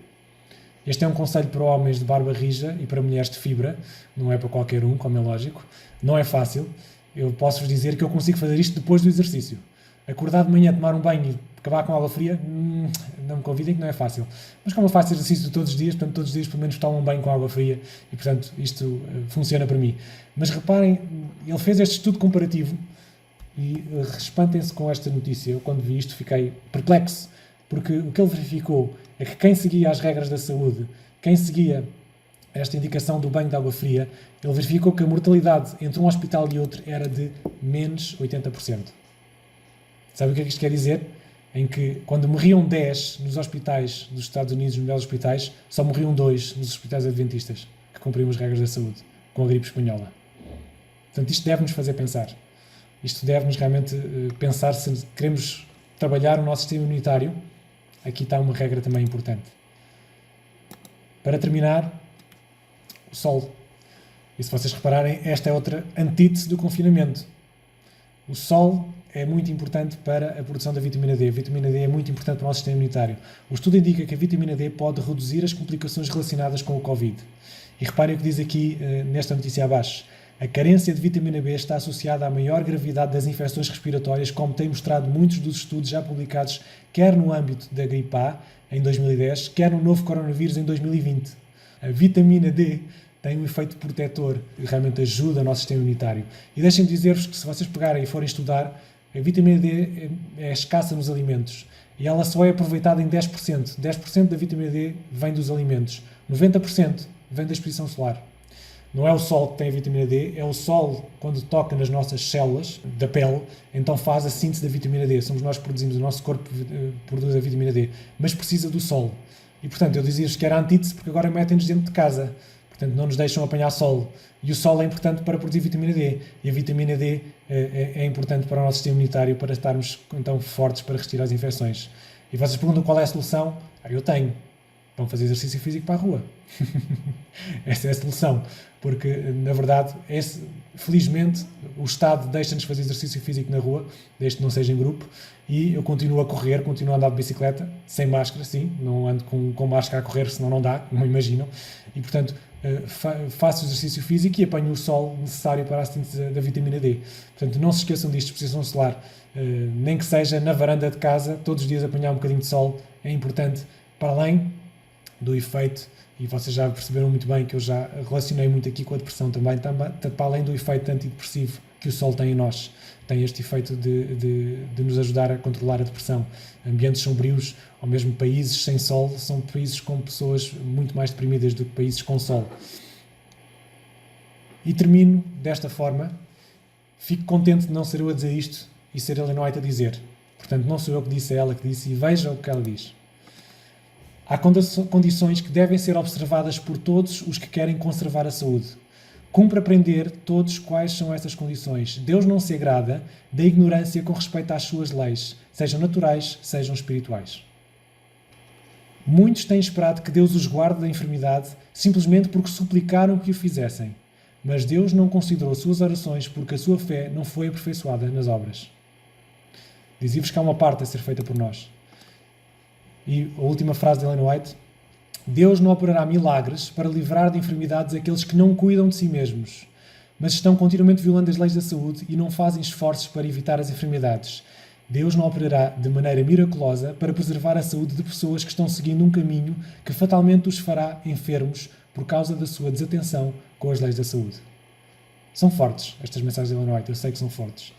Este é um conselho para homens de barba rija e para mulheres de fibra, não é para qualquer um, como é lógico. Não é fácil. Eu posso-vos dizer que eu consigo fazer isto depois do exercício. Acordar de manhã, tomar um banho e acabar com água fria, não me convidem que não é fácil. Mas como eu faço exercício todos os dias, portanto todos os dias pelo menos tomo um banho com água fria e portanto isto funciona para mim. Mas reparem, ele fez este estudo comparativo e espantem-se com esta notícia. Eu quando vi isto fiquei perplexo, porque o que ele verificou é que quem seguia as regras da saúde, quem seguia esta indicação do banho de água fria, ele verificou que a mortalidade entre um hospital e outro era de menos 80%. Sabe o que é que isto quer dizer? Em que, quando morriam 10 nos hospitais dos Estados Unidos, nos melhores hospitais, só morriam 2 nos hospitais adventistas, que cumpriam as regras da saúde, com a gripe espanhola. Portanto, isto deve-nos fazer pensar. Isto deve-nos realmente pensar se queremos trabalhar o nosso sistema imunitário. Aqui está uma regra também importante. Para terminar, o sol. E se vocês repararem, esta é outra antítese do confinamento. O sol é muito importante para a produção da vitamina D. A vitamina D é muito importante para o nosso sistema imunitário. O estudo indica que a vitamina D pode reduzir as complicações relacionadas com o Covid. E reparem o que diz aqui nesta notícia abaixo. A carência de vitamina B está associada à maior gravidade das infecções respiratórias, como têm mostrado muitos dos estudos já publicados, quer no âmbito da gripe A, em 2010, quer no novo coronavírus, em 2020. A vitamina D tem um efeito protetor e realmente ajuda o nosso sistema imunitário. E deixem-me dizer-vos que se vocês pegarem e forem estudar, a vitamina D é escassa nos alimentos e ela só é aproveitada em 10%. 10% da vitamina D vem dos alimentos. 90% vem da exposição solar. Não é o sol que tem a vitamina D, é o sol, quando toca nas nossas células da pele, então faz a síntese da vitamina D. Somos nós que produzimos, o nosso corpo produz a vitamina D, mas precisa do sol. E, portanto, eu dizia-vos que era antítese porque agora metem-nos dentro de casa. Portanto, não nos deixam apanhar sol. E o sol é importante para produzir vitamina D. E a vitamina D é importante para o nosso sistema imunitário, para estarmos, então, fortes para resistir às infecções. E vocês perguntam qual é a solução? Eu tenho. Vão fazer exercício físico para a rua. Essa é a solução. Porque, na verdade, felizmente, o Estado deixa-nos fazer exercício físico na rua, desde que não seja em grupo, e eu continuo a correr, continuo a andar de bicicleta, sem máscara, sim, não ando com máscara a correr, senão não dá, não imaginam. E, portanto, faço exercício físico e apanho o sol necessário para a síntese da vitamina D. Portanto, não se esqueçam disto, exposição solar, nem que seja na varanda de casa, todos os dias apanhar um bocadinho de sol é importante, para além do efeito, e vocês já perceberam muito bem que eu já relacionei muito aqui com a depressão também, para além do efeito antidepressivo que o sol tem em nós, tem este efeito de nos ajudar a controlar a depressão. Ambientes sombrios, ou mesmo países sem sol, são países com pessoas muito mais deprimidas do que países com sol. E termino desta forma. Fico contente de não ser eu a dizer isto e ser Ellen White a dizer. Portanto, não sou eu que disse, é ela que disse, e veja o que ela diz. Há condições que devem ser observadas por todos os que querem conservar a saúde. Cumpre aprender todos quais são essas condições. Deus não se agrada da ignorância com respeito às suas leis, sejam naturais, sejam espirituais. Muitos têm esperado que Deus os guarde da enfermidade simplesmente porque suplicaram que o fizessem. Mas Deus não considerou suas orações porque a sua fé não foi aperfeiçoada nas obras. Dizia-vos que há uma parte a ser feita por nós. E a última frase de Ellen White: Deus não operará milagres para livrar de enfermidades aqueles que não cuidam de si mesmos, mas estão continuamente violando as leis da saúde e não fazem esforços para evitar as enfermidades. Deus não operará de maneira miraculosa para preservar a saúde de pessoas que estão seguindo um caminho que fatalmente os fará enfermos por causa da sua desatenção com as leis da saúde. São fortes estas mensagens de Ellen White, eu sei que são fortes.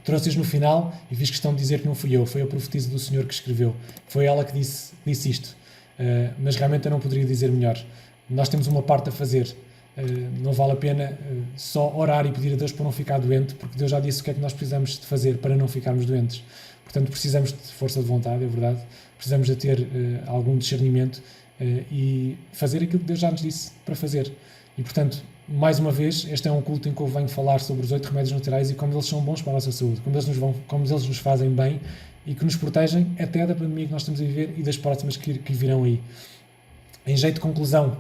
Trouxe-as no final e fiz questão de dizer que não fui eu, foi a profetisa do Senhor que escreveu. Foi ela que disse isto. Mas realmente eu não poderia dizer melhor. Nós temos uma parte a fazer. Não vale a pena só orar e pedir a Deus para não ficar doente, porque Deus já disse o que é que nós precisamos de fazer para não ficarmos doentes. Portanto, precisamos de força de vontade, é verdade. Precisamos de ter algum discernimento e fazer aquilo que Deus já nos disse para fazer. E, portanto, mais uma vez, este é um culto em que eu venho falar sobre os 8 remédios naturais e como eles são bons para a nossa saúde, como eles nos fazem bem e que nos protegem até da pandemia que nós estamos a viver e das próximas que virão aí. Em jeito de conclusão,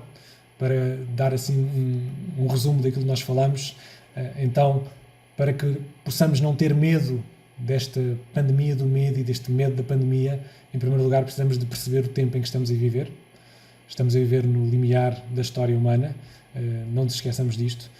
para dar assim um resumo daquilo que nós falamos, então, para que possamos não ter medo desta pandemia do medo e deste medo da pandemia, em primeiro lugar precisamos de perceber o tempo em que estamos a viver. Estamos a viver no limiar da história humana, não nos esqueçamos disto.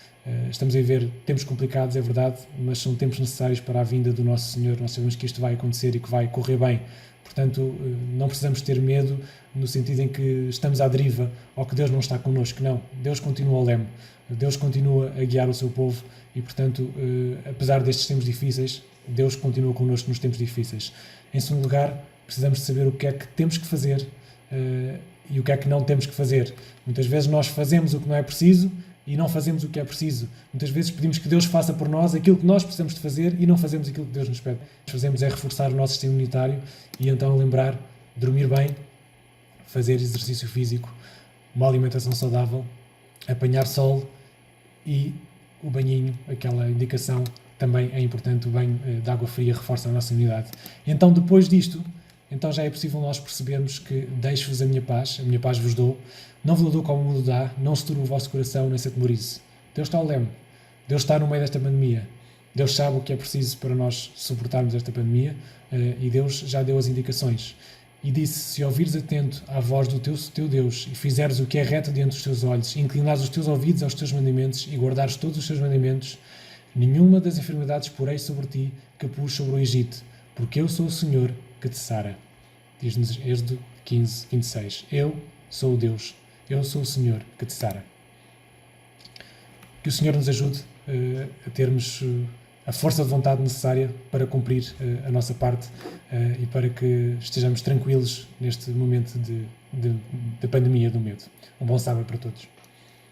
Estamos a viver tempos complicados, é verdade, mas são tempos necessários para a vinda do nosso Senhor. Nós sabemos que isto vai acontecer e que vai correr bem. Portanto, não precisamos ter medo no sentido em que estamos à deriva ou que Deus não está connosco. Não, Deus continua ao leme. Deus continua a guiar o seu povo e, portanto, apesar destes tempos difíceis, Deus continua connosco nos tempos difíceis. Em segundo lugar, precisamos de saber o que é que temos que fazer e o que é que não temos que fazer. Muitas vezes nós fazemos o que não é preciso e não fazemos o que é preciso. Muitas vezes pedimos que Deus faça por nós aquilo que nós precisamos de fazer e não fazemos aquilo que Deus nos pede. O que fazemos é reforçar o nosso sistema imunitário e então lembrar, dormir bem, fazer exercício físico, uma alimentação saudável, apanhar sol e o banhinho, aquela indicação, também é importante. O banho de água fria reforça a nossa imunidade. E então, depois disto, então já é possível nós percebermos que deixo-vos a minha paz vos dou, não vos dou como o mundo dá, não se turbe o vosso coração, nem se atemorize. Deus está ao leme, Deus está no meio desta pandemia, Deus sabe o que é preciso para nós suportarmos esta pandemia e Deus já deu as indicações. E disse: se ouvires atento à voz do teu Deus e fizeres o que é reto diante dos teus olhos, e inclinares os teus ouvidos aos teus mandamentos e guardares todos os teus mandamentos, nenhuma das enfermidades porei sobre ti que pus sobre o Egito, porque eu sou o Senhor que te sara. Diz-nos Êxodo 15, 26. Eu sou o Deus, eu sou o Senhor que te sara. Que o Senhor nos ajude a termos a força de vontade necessária para cumprir a nossa parte e para que estejamos tranquilos neste momento de pandemia do medo. Um bom sábado para todos.